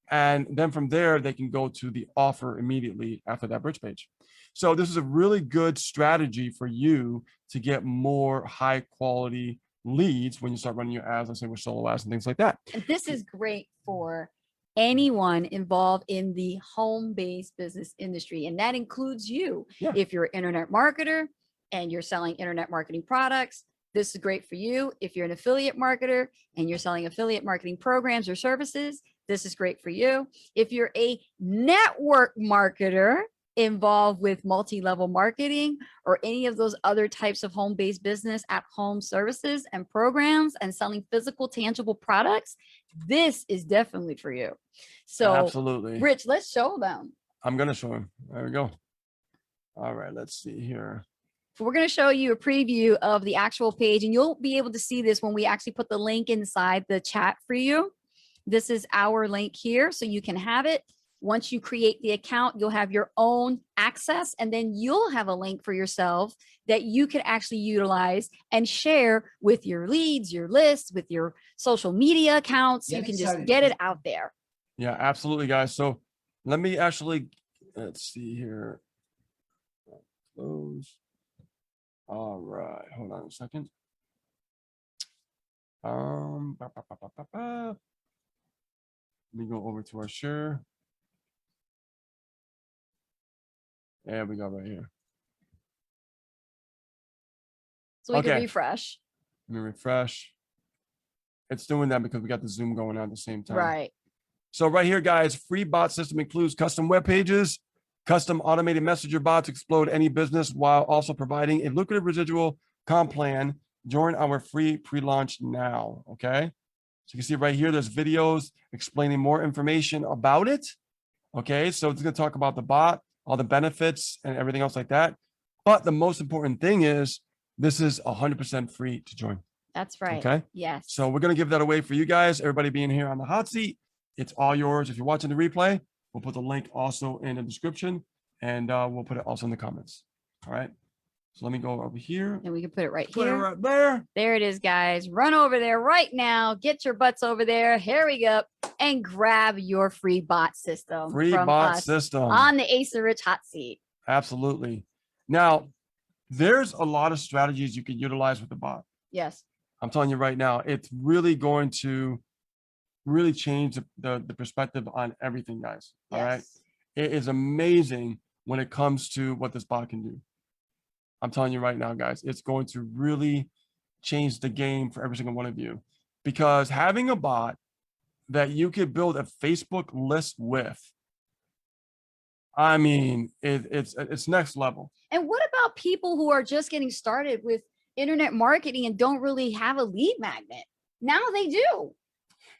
And then from there, they can go to the offer immediately after that bridge page. So this is a really good strategy for you to get more high quality leads when you start running your ads, let's say with solo ads and things like that. And this is great for anyone involved in the home-based business industry. And that includes you. Yeah. If you're an internet marketer and you're selling internet marketing products, this is great for you. If you're an affiliate marketer and you're selling affiliate marketing programs or services, this is great for you. If you're a network marketer involved with multi-level marketing or any of those other types of home-based business at home services and programs and selling physical, tangible products, this is definitely for you. So absolutely. Rich, let's show them. I'm going to show him. There we go. All right, let's see here. We're going to show you a preview of the actual page, and you'll be able to see this when we actually put the link inside the chat for you. This is our link here, so you can have it. Once you create the account, you'll have your own access, and then you'll have a link for yourself that you can actually utilize and share with your leads, your lists, with your social media accounts. You can just get it out there. Yeah, absolutely, guys. So let me actually, let's see here. Close. All right, hold on a second. Let me go over to our share. There we go, right here. So we can refresh. Let me refresh. It's doing that because we got the Zoom going on at the same time. Right. So right here, guys, free bot system includes custom web pages, custom automated messenger bots explode any business while also providing a lucrative residual comp plan. Join our free pre-launch now, okay? So you can see right here, there's videos explaining more information about it, okay? So it's gonna talk about the bot, all the benefits and everything else like that. But the most important thing is this is 100% free to join. That's right. Okay. Yes. So we're going to give that away for you guys, everybody being here on the hot seat. It's all yours. If you're watching the replay, we'll put the link also in the description and we'll put it also in the comments. All right. So let me go over here. And we can put it right Put here. it right there. There it is, guys. Run over there right now. Get your butts over there. Hurry up and grab your free bot system. Free bot system on the Ace and Rich hot seat. Absolutely. Now, there's a lot of strategies you can utilize with the bot. Yes. I'm telling you right now, it's really going to really change the perspective on everything, guys. All right. It is amazing when it comes to what this bot can do. I'm telling you right now, guys, it's going to really change the game for every single one of you, because having a bot that you could build a Facebook list with, I mean, it's next level. And what about people who are just getting started with internet marketing and don't really have a lead magnet? Now they do.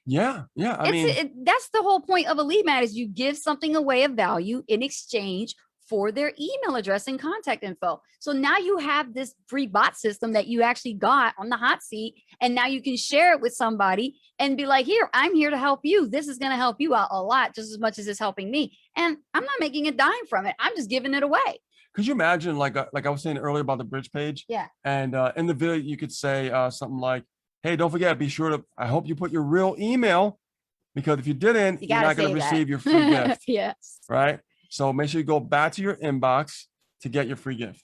Yeah. I mean, that's the whole point of a lead magnet, is you give something away of value in exchange for their email address and contact info. So now you have this free bot system that you actually got on the hot seat, and now you can share it with somebody and be like, here, I'm here to help you. This is going to help you out a lot, just as much as it's helping me. And I'm not making a dime from it. I'm just giving it away. Could you imagine, like I was saying earlier about the bridge page? Yeah. And in the video, you could say something like, hey, don't forget, be sure to, I hope you put your real email, because if you didn't, you're not going to receive your free gift. Yes. Right? So make sure you go back to your inbox to get your free gift.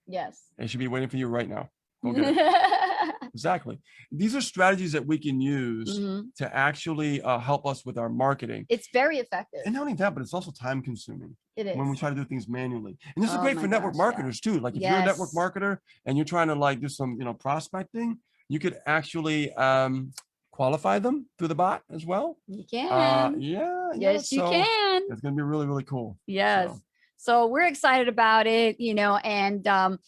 Yes. It should be waiting for you right now. Go get it. Exactly. These are strategies that we can use to actually help us with our marketing. It's very effective. And not only that, but it's also time consuming. It is. When we try to do things manually. And this is great for network marketers too. Like if you're a network marketer and you're trying to like do some, prospecting, you could actually qualify them through the bot as well. You can. Yes, you can. It's going to be really, really cool. Yes. So we're excited about it, and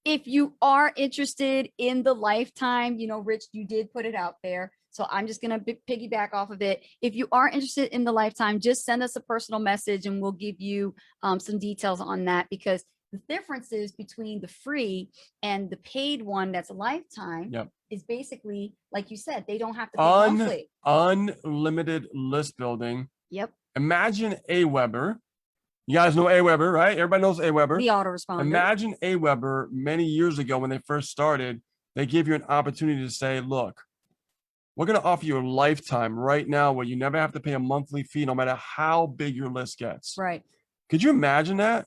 if you are interested in the lifetime, Rich, you did put it out there. So I'm just going to piggyback off of it. If you are interested in the lifetime, just send us a personal message and we'll give you some details on that, because the differences between the free and the paid one that's a lifetime is basically, like you said, they don't have to pay monthly. Unlimited list building. Yep. Imagine Aweber You guys know AWeber, right? Everybody knows AWeber. The autoresponder. Imagine AWeber many years ago when they first started, they gave you an opportunity to say, look, we're going to offer you a lifetime right now where you never have to pay a monthly fee, no matter how big your list gets. Right. Could you imagine that?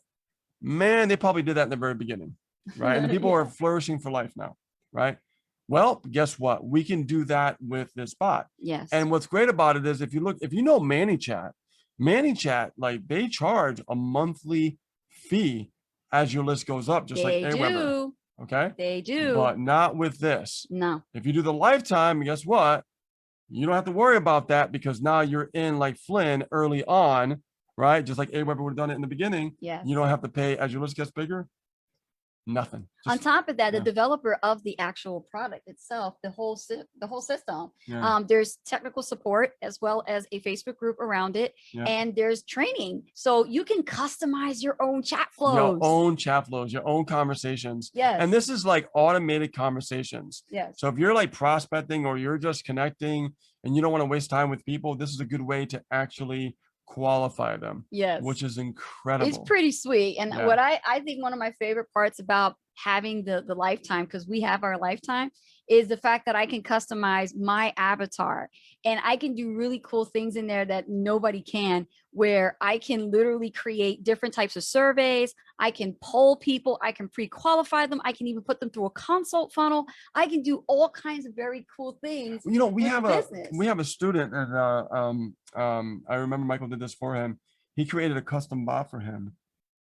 Man, they probably did that in the very beginning, right? And the people are flourishing for life now, right? Well, guess what? We can do that with this bot. Yes. And what's great about it is if you know ManyChat, like they charge a monthly fee as your list goes up, just like AWeber. Okay. They do. But not with this. No. If you do the lifetime, guess what? You don't have to worry about that because now you're in like Flynn early on, right? Just like AWeber would have done it in the beginning. Yes. You don't have to pay as your list gets bigger. Nothing. On top of that, the developer of the actual product itself, the whole system, there's technical support as well as a Facebook group around it, and there's training, so you can customize your own chat flows, your own conversations. Yes. And this is like automated conversations. Yes. So if you're like prospecting or you're just connecting and you don't want to waste time with people, this is a good way to actually qualify them. Yes. Which is incredible. It's pretty sweet. And what I think one of my favorite parts about having the lifetime, because we have our lifetime, is the fact that I can customize my avatar and I can do really cool things in there that nobody can, where I can literally create different types of surveys. I can poll people. I can pre-qualify them. I can even put them through a consult funnel. I can do all kinds of very cool things. You know, we have a student and I remember Michael did this for him. He created a custom bot for him,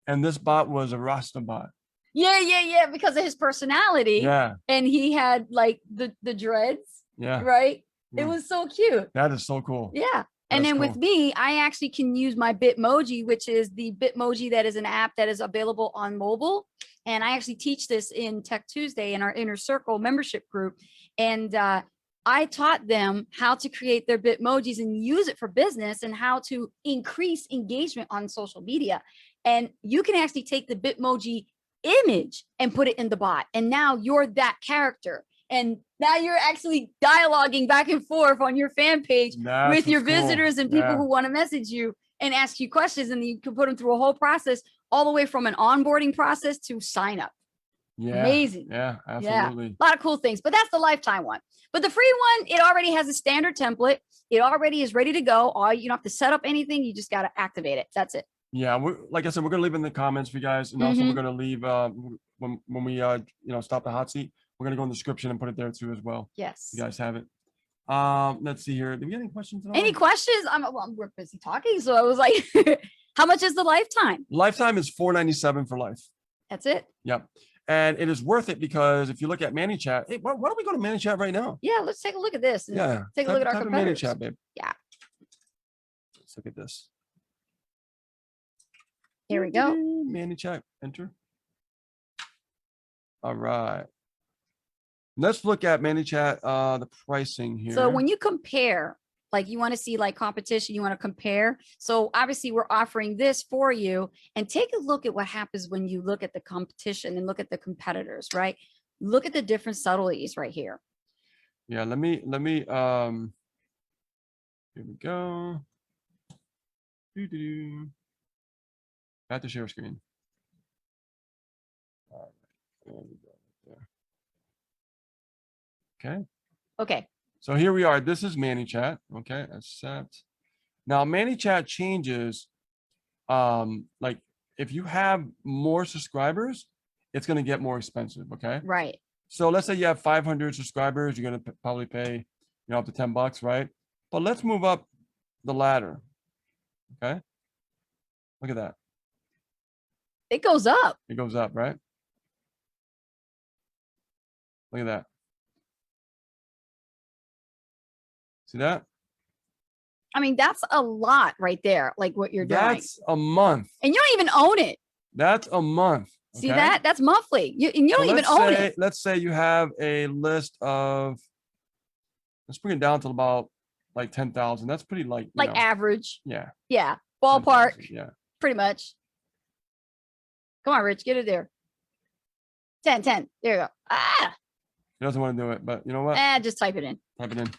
and this bot was a Rasta bot. Yeah, because of his personality. Yeah. And he had like the dreads. Yeah. Right. Yeah. It was so cute. That is so cool. Yeah. And then with me, I actually can use my Bitmoji, which is the Bitmoji that is an app that is available on mobile. And I actually teach this in Tech Tuesday in our Inner Circle membership group. And I taught them how to create their Bitmojis and use it for business and how to increase engagement on social media. And you can actually take the Bitmoji image and put it in the bot. And now you're that character. And now you're actually dialoguing back and forth on your fan page with your visitors and people who want to message you and ask you questions. And you can put them through a whole process, all the way from an onboarding process to sign up. Yeah. Amazing. Yeah, absolutely. Yeah. A lot of cool things, but that's the lifetime one. But the free one, it already has a standard template. It already is ready to go. You don't have to set up anything. You just got to activate it. That's it. Yeah, like I said, we're gonna leave in the comments for you guys, and also we're gonna leave when we stop the hot seat. We're gonna go in the description and put it there too as well. Yes, you guys have it. Let's see here. Do we get any questions? Any questions? We're busy talking, so I was like, how much is the lifetime? Lifetime is $497 for life. That's it. Yep, and it is worth it because if you look at ManyChat, hey, why don't we go to ManyChat right now? Yeah, let's take a look at this. Yeah, take a look at our competitors. ManyChat, babe. Yeah, let's look at this. Here we go. ManyChat, enter. All right. Let's look at ManyChat, the pricing here. So when you compare, like you want to see like competition, you want to compare. So obviously we're offering this for you, and take a look at what happens when you look at the competition and look at the competitors, right? Look at the different subtleties right here. Yeah, let me, here we go. I have to share screen. All right, there we go. Okay. Okay. So here we are. This is ManyChat. Okay, accept. Now ManyChat changes. Like if you have more subscribers, it's going to get more expensive. Okay. Right. So let's say you have 500 subscribers, you're going to probably pay, up to $10, right? But let's move up the ladder. Okay. Look at that. It goes up. It goes up, right? Look at that. See that? I mean, that's a lot right there, like what you're doing. That's a month. And you don't even own it. That's a month. Okay? See that? That's monthly. You don't even own it. Let's say you have a list of, let's bring it down to about like 10,000. That's pretty like average. Yeah. Yeah. Ballpark. Yeah. Pretty much. Come on, Rich, get it there. 10. There you go. Ah. He doesn't want to do it, but you know what? Just type it in. Type it in.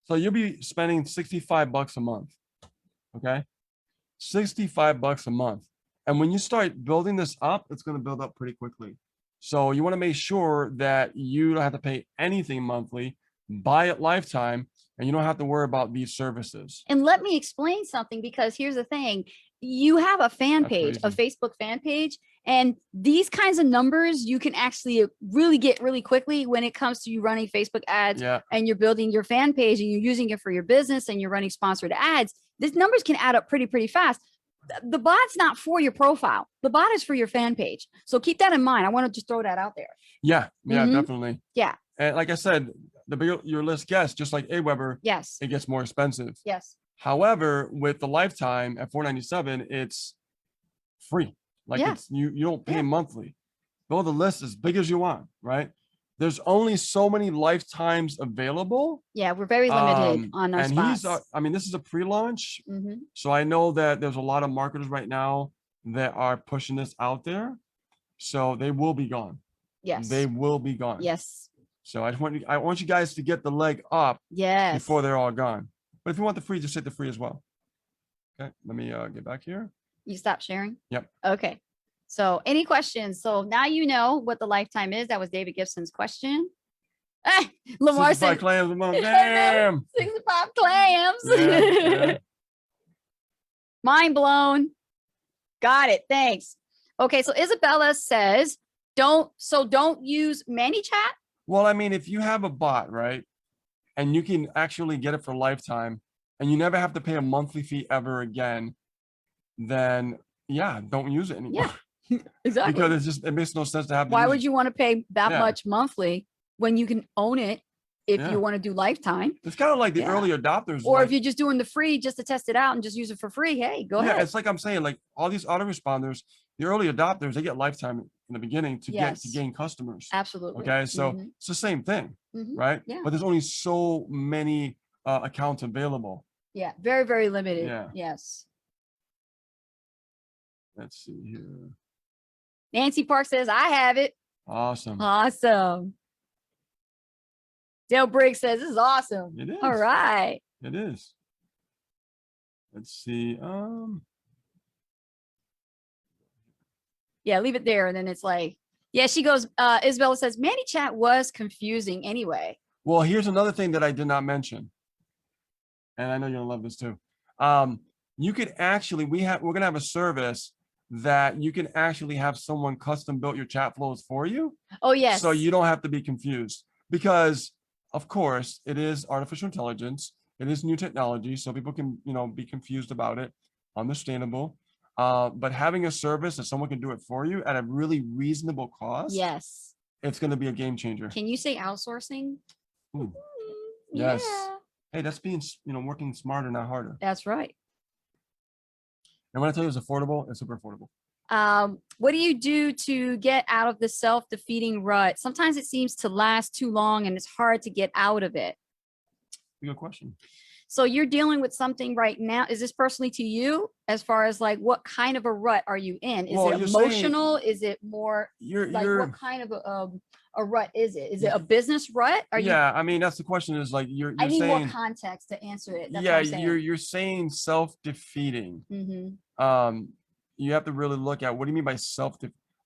So you'll be spending $65 a month. Okay. $65 a month. And when you start building this up, it's going to build up pretty quickly. So you want to make sure that you don't have to pay anything monthly, buy it lifetime, and you don't have to worry about these services. And let me explain something, because here's the thing. You have a fan That's page, a crazy. Facebook fan page, and these kinds of numbers you can actually really get really quickly when it comes to you running Facebook ads Yeah. and you're building your fan page and you're using it for your business and you're running sponsored ads. These numbers can add up pretty fast. The bot's not for your profile. The bot is for your fan page. So keep that in mind. I want to just throw that out there. Yeah. Yeah, Mhm. definitely. Yeah. And like I said, the bigger your list gets, just like Aweber, Yes. it gets more expensive. Yes. However, with the lifetime at $497, it's free. Like Yeah. it's you don't pay Yeah. monthly. Build a list as big as you want, right? There's only so many lifetimes available. Yeah, we're very limited on our And spots. I mean, this is a pre-launch. Mhm. So I know that there's a lot of marketers right now that are pushing this out there. So they will be gone. Yes. They will be gone. Yes. So I want you guys to get the leg up Yes. before they're all gone. But if you want the free, just hit the free as well. Okay, let me get back here. You stop sharing? Yep. Okay. So any questions? So now you know what the lifetime is. That was David Gibson's question. Lamar 65 said clams a month. Damn. 65 clams. Yeah, yeah. Mind blown. Got it. Thanks. Okay. So Isabella says, don't use ManyChat. Well, I mean, if you have a bot, right, and you can actually get it for lifetime and you never have to pay a monthly fee ever again, then yeah, don't use it anymore. Yeah, exactly. Because it makes no sense to have. Why would you want to pay that Yeah. much monthly when you can own it if Yeah. you want to do lifetime? It's kind of like the Yeah. early adopters. Or like, if you're just doing the free just to test it out and just use it for free, hey, go yeah, ahead. it's like I'm saying, like all these autoresponders, the early adopters, they get lifetime in the beginning to Yes. gain customers. Absolutely. Okay, so Mhm. it's the same thing, Mhm. right? Yeah. But there's only so many accounts available. Yeah, very, very limited. Yeah. Yes. Let's see here. Nancy Park says, I have it. Awesome. Awesome. Dale Briggs says, this is awesome. It is. All right. It is. Let's see. Yeah, leave it there. And then it's like, yeah, she goes, Isabella says, ManyChat was confusing anyway. Well, here's another thing that I did not mention. And I know you'll love this too. You could actually, we're gonna have a service that you can actually have someone custom built your chat flows for you. Oh, yes. So you don't have to be confused, because of course it is artificial intelligence. It is new technology. So people can, be confused about it. Understandable. But having a service that someone can do it for you at a really reasonable cost. Yes. It's going to be a game changer. Can you say outsourcing? Ooh. Yes. Yeah. Hey, that's being, working smarter, not harder. That's right. And when I tell you it's affordable, it's super affordable. What do you do to get out of the self-defeating rut? Sometimes it seems to last too long and it's hard to get out of it. Good question. So you're dealing with something right now. Is this personally to you, as far as like what kind of a rut are you in? Is it emotional? Is it more like what kind of a rut is it? Is it a business rut? Yeah, I mean, that's the question, is like you're I need saying more context to answer it. That's yeah, what I'm saying. you're saying self-defeating. Mm-hmm. You have to really look at, what do you mean by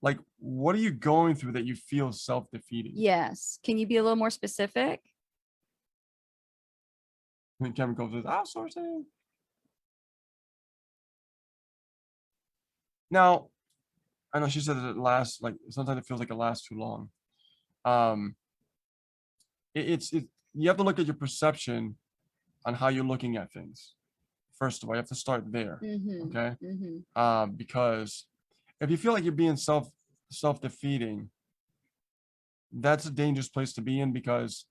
like what are you going through that you feel self-defeating? Yes. Can you be a little more specific? When Kevin goes with outsourcing. Now, I know she said that it lasts, like sometimes it feels like it lasts too long. You have to look at your perception on how you're looking at things. First of all, you have to start there. Mm-hmm. Okay. Mm-hmm. Because if you feel like you're being self-defeating, that's a dangerous place to be in, because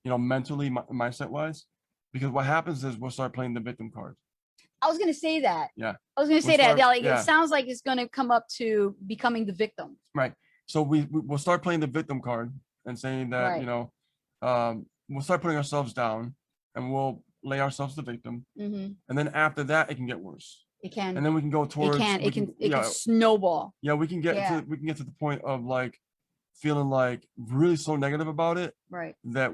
mentally, mindset wise, because what happens is we'll start playing the victim card. I was going to say that. Yeah. I was going to say that. Like, it sounds like it's going to come up to becoming the victim. Right. So we'll start playing the victim card and saying that, we'll start putting ourselves down and we'll lay ourselves the victim. Mm-hmm. And then after that, it can get worse. It can. And then we can go towards. It can snowball. Yeah, we can get to the point of like feeling like really so negative about it. Right. That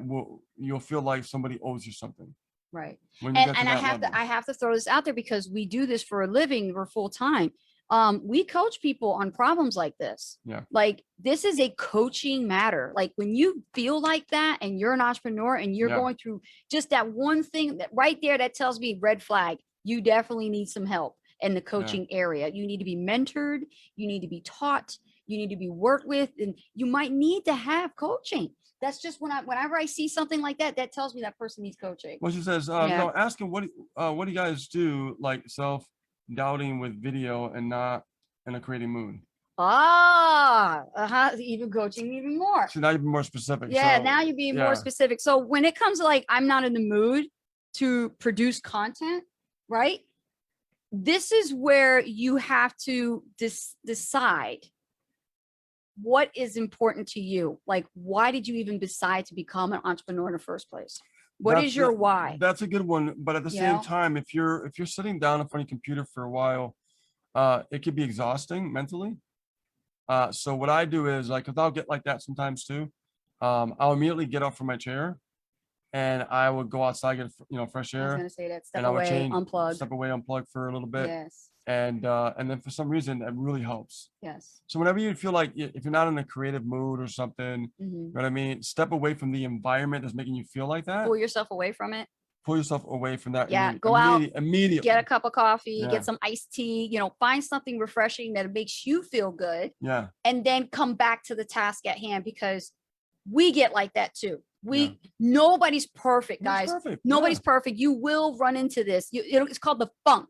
you'll feel like somebody owes you something. Right. When you And get to and that I level. have to throw this out there because we do this for a living. We're full time. We coach people on problems like this. Yeah. Like this is a coaching matter. Like when you feel like that and you're an entrepreneur and you're Yeah. going through just that one thing that right there that tells me red flag, you definitely need some help in the coaching area. You need to be mentored, you need to be taught, you need to be worked with, and you might need to have coaching. That's just whenever I see something like that, that tells me that person needs coaching. Well, she says, Yeah. no, ask him what do you guys do, like self-doubting with video and not in a creative mood. Even coaching even more. So now you've been more specific. Yeah, So, now you're being yeah. more specific. So when it comes to like, I'm not in the mood to produce content, right? This is where you have to decide what is important to you. Like, why did you even decide to become an entrepreneur in the first place? What is your why? That's a good one. But at the You same know? time, if you're sitting down in front of your computer for a while, it could be exhausting mentally. So what I do is like, 'cause I'll get like that sometimes too. I'll immediately get up from my chair and I would go outside, get fresh I was air, gonna say that. Step and I would away, unplug. step away, unplug for a little bit. Yes. And then for some reason that really helps. Yes. So whenever you feel like if you're not in a creative mood or something, you know what I mean, step away from the environment that's making you feel like that. Pull yourself away from it. Pull yourself away from that. Yeah, go out immediately. Get a cup of coffee, Yeah. get some iced tea, find something refreshing that makes you feel good. Yeah. And then come back to the task at hand, because we get like that too. Nobody's perfect, guys. Nobody's perfect. You will run into this. It's called the funk,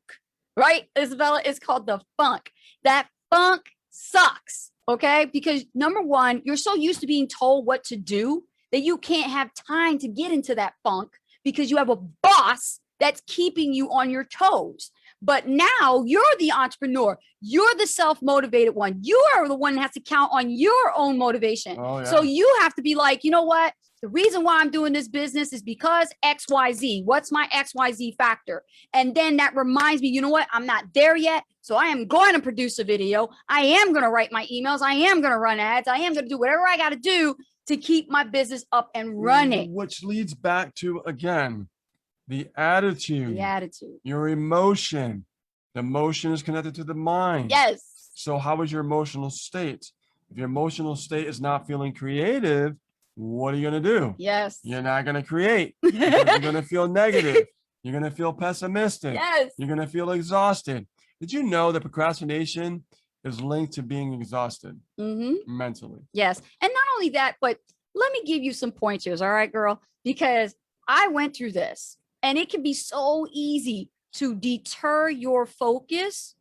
right, Isabella? It's called the funk. That funk sucks, okay? Because number one, you're so used to being told what to do that you can't have time to get into that funk because you have a boss that's keeping you on your toes. But now you're the entrepreneur. You're the self-motivated one. You are the one that has to count on your own motivation. Oh, yeah. So you have to be like, you know what? The reason why I'm doing this business is because XYZ. What's my XYZ factor? And then that reminds me, you know what? I'm not there yet. So I am going to produce a video. I am going to write my emails. I am going to run ads. I am going to do whatever I got to do to keep my business up and running. Which leads back to, again, the attitude. The attitude. Your emotion. The emotion is connected to the mind. Yes. So how is your emotional state? If your emotional state is not feeling creative, what are you going to do? Yes. You're not going to create. You're going to feel negative. You're going to feel pessimistic. Yes. You're going to feel exhausted. Did you know that procrastination is linked to being exhausted mentally? Yes. And not only that, but let me give you some pointers. All right, girl, because I went through this and it can be so easy to deter your focus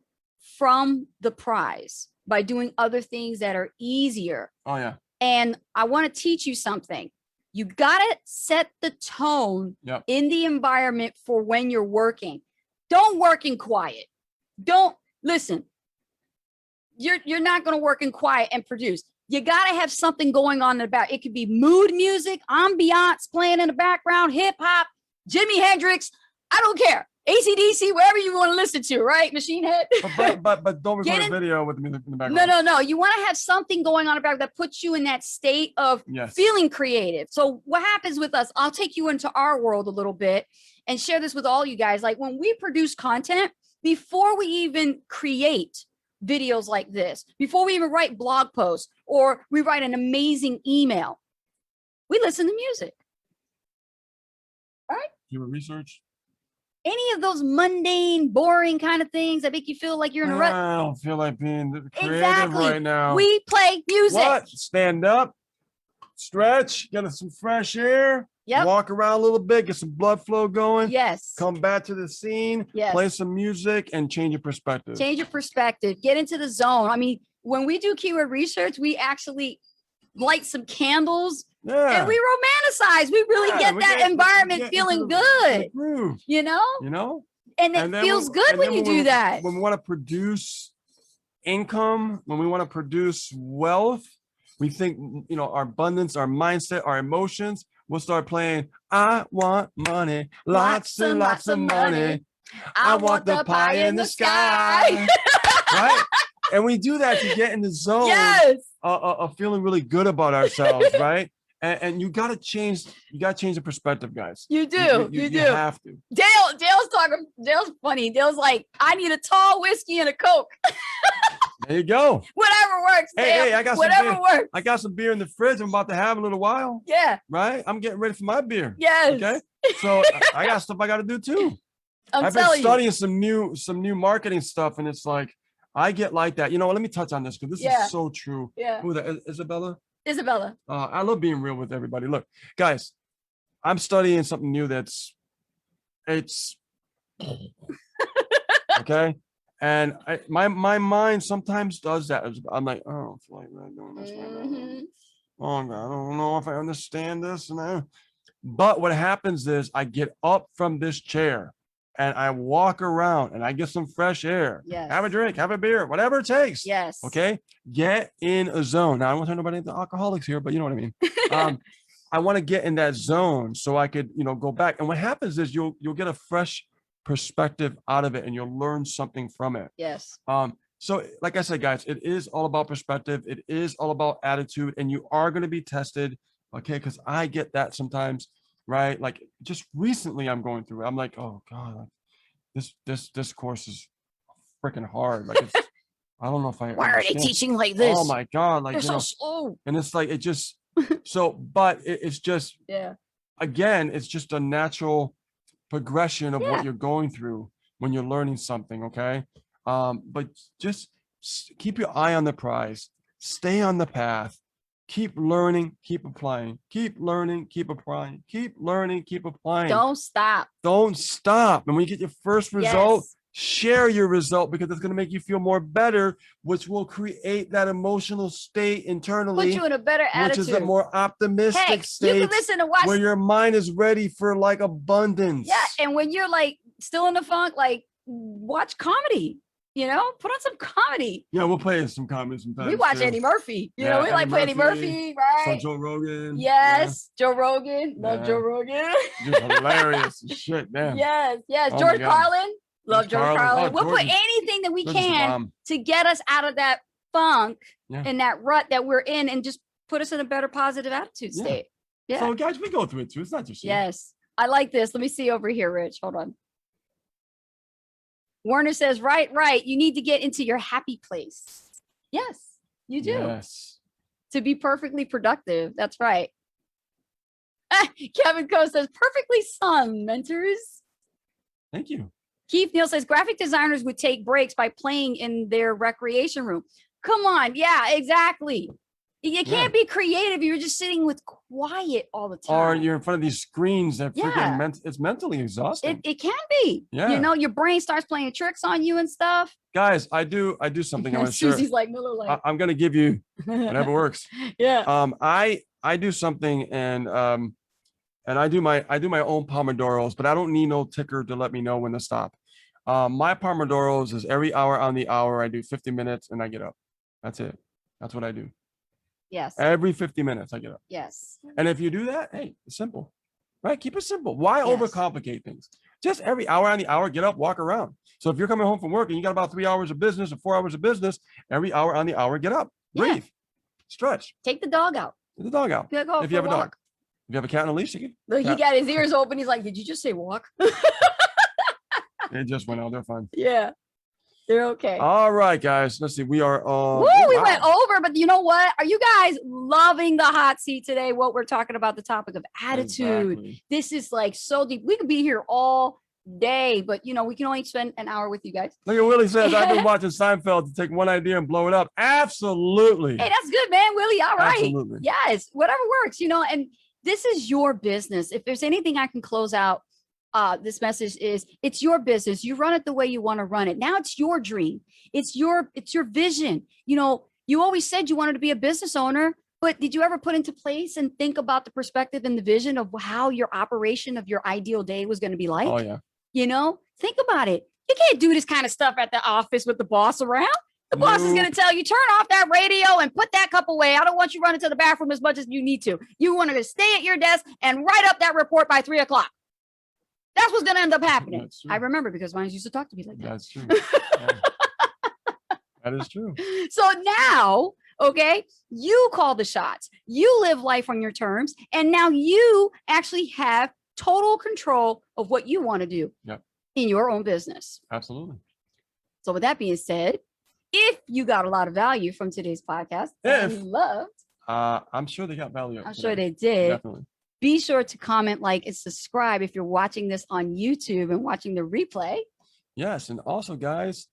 from the prize by doing other things that are easier. Oh, yeah. And I want to teach you something. You got to set the tone in the environment for when you're working. Don't work in quiet. Don't listen. You're not going to work in quiet and produce. You got to have something going on in the back. It could be mood music, ambiance playing in the background, hip hop, Jimi Hendrix. I don't care. AC/DC, wherever you want to listen to, right? Machine Head. but don't record a video with the music in the background. No. You want to have something going on in the back that puts you in that state of feeling creative. So what happens with us, I'll take you into our world a little bit and share this with all you guys. Like when we produce content, before we even create videos like this, before we even write blog posts or we write an amazing email, we listen to music. All right? Do research. Any of those mundane, boring kind of things that make you feel like you're in a rut. I don't feel like being creative right now. We play music. What? Stand up, stretch, get some fresh air, walk around a little bit, get some blood flow going. Yes. Come back to the scene, play some music, and change your perspective. Change your perspective. Get into the zone. I mean, when we do keyword research, we actually light some candles. And we romanticize. We really get that environment feeling good. You know? And it feels good when you do that. When we want to produce income, when we want to produce wealth, we think, our abundance, our mindset, our emotions, we'll start playing, I want money, lots and lots of money. I want the pie in the sky. Right? And we do that to get in the zone of feeling really good about ourselves, right? And you gotta change the perspective, guys. You do. You You have to. Dale's funny. Dale's like, I need a tall whiskey and a Coke. There you go. Whatever works. Hey, I got some whatever beer. works. I got some beer in the fridge. I'm about to have in a little while. Yeah. Right? I'm getting ready for my beer. Yes. Okay. So I got stuff I got to do too. I've been studying some new marketing stuff, and it's like I get like that. You know what? Let me touch on this because this is so true. Yeah. Who that? Isabella? Isabella. I love being real with everybody. Look, guys, I'm studying something new it's okay. And my mind sometimes does that. I'm like, oh, I don't feel like really doing this right now. Oh God, I don't know if I understand this. But what happens is I get up from this chair and I walk around and I get some fresh air. Yes. Have a drink, have a beer, whatever it takes. Yes. Okay. Get in a zone. Now I don't want to turn nobody into alcoholics here, but you know what I mean. I want to get in that zone so I could, go back. And what happens is you'll get a fresh perspective out of it and you'll learn something from it. Yes. So like I said, guys, it is all about perspective. It is all about attitude, and you are going to be tested. Okay. Because I get that sometimes, right? Like just recently I'm going through it. I'm like, oh God, this course is freaking hard. Like I don't know if I Why are they teaching like this? Oh my God. Like, they're so slow. And it's like, it just, but it's just, again, it's just a natural progression of what you're going through when you're learning something. Okay. But just keep your eye on the prize, stay on the path, keep learning, keep applying, keep learning, keep applying, keep learning, keep applying. Don't stop. And when you get your first result, share your result, because it's going to make you feel more better, which will create that emotional state internally. Put you in a better attitude. Which is a more optimistic state. You can listen to watch where your mind is ready for like abundance. Yeah. And when you're like still in the funk, like watch comedy. Put on some comedy. Yeah, we'll play some comedy sometimes. We watch Eddie Murphy. We like Eddie Murphy, right? So Joe Rogan. Yes, Joe Rogan. Love Joe Rogan. Just hilarious shit, man. Yes. George Carlin. Love George Carlin. We'll put anything that we can to get us out of that funk and that rut that we're in, and just put us in a better positive attitude state. Yeah. So guys, we go through it too. It's not just you. Yes. I like this. Let me see over here, Rich. Hold on. Warner says, right. You need to get into your happy place. Yes, you do. Yes. To be perfectly productive. That's right. Kevin Coe says, perfectly sung, mentors. Thank you. Keith Neal says, graphic designers would take breaks by playing in their recreation room. Come on. Yeah, exactly. You can't be creative. You're just sitting with quiet all the time. Or you're in front of these screens that freaking it's mentally exhausting. It can be. Yeah. Your brain starts playing tricks on you and stuff. Guys, I do something. I want to share. Susie's like Miller, like I'm gonna give you whatever works. Yeah. I do something, and I do my own Pomodoros, but I don't need no ticker to let me know when to stop. My Pomodoros is every hour on the hour. I do 50 minutes and I get up. That's it. That's what I do. Yes. Every 50 minutes I get up. Yes. And if you do that, hey, it's simple, right? Keep it simple. Why overcomplicate things? Just every hour on the hour, get up, walk around. So if you're coming home from work and you got about 3 hours of business or 4 hours of business, every hour on the hour, get up, breathe, stretch. Take the dog out. Take the dog out. If you have a dog. If you have a cat on a leash, you can. Look, he got his ears open. He's like, did you just say walk? It just went out. They're fine. Yeah. They're okay. All right, guys. Let's see. We are we went over, but you know what? Are you guys loving the hot seat today? What we're talking about, the topic of attitude. Exactly. This is like so deep. We could be here all day, but we can only spend an hour with you guys. Look at Willie says, I've been watching Seinfeld to take one idea and blow it up. Absolutely. Hey, that's good, man. Willie, all right. Absolutely. Yes, whatever works, and this is your business. If there's anything I can close out this message is, it's your business. You run it the way you want to run it. Now it's your dream. It's your vision. You always said you wanted to be a business owner, but did you ever put into place and think about the perspective and the vision of how your operation of your ideal day was going to be like? Oh yeah. Think about it. You can't do this kind of stuff at the office with the boss around. The boss is going to tell you, turn off that radio and put that cup away. I don't want you running to the bathroom as much as you need to. You want to stay at your desk and write up that report by 3:00. That's what's going to end up happening. I remember, because mine used to talk to me like that. That's true. That is true. So now Okay. You call the shots. You live life on your terms. And now you actually have total control of what you want to do in your own business. Absolutely. So with that being said, if you got a lot of value from today's podcast and you loved, I'm sure they got value. I'm sure they did. Definitely. Be sure to comment, like, and subscribe if you're watching this on YouTube and watching the replay. Yes. And also, guys,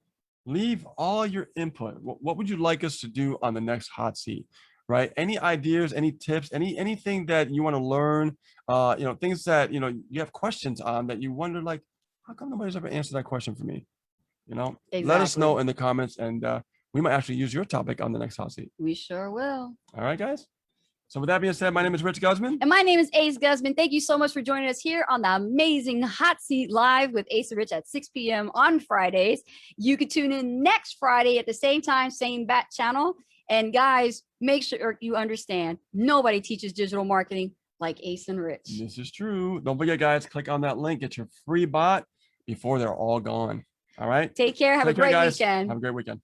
leave all your input. What would you like us to do on the next hot seat? Right? Any ideas, any tips, anything that you want to learn, things that, you have questions on that you wonder, like, how come nobody's ever answered that question for me? Let us know in the comments, and we might actually use your topic on the next hot seat. We sure will. All right, guys. So with that being said, my name is Rich Guzman. And my name is Ace Guzman. Thank you so much for joining us here on the amazing Hot Seat Live with Ace and Rich at 6 p.m. on Fridays. You can tune in next Friday at the same time, same bat channel. And guys, make sure you understand, nobody teaches digital marketing like Ace and Rich. This is true. Don't forget, guys, click on that link. Get your free bot before they're all gone. All right. Take care. Have a great weekend. Have a great weekend.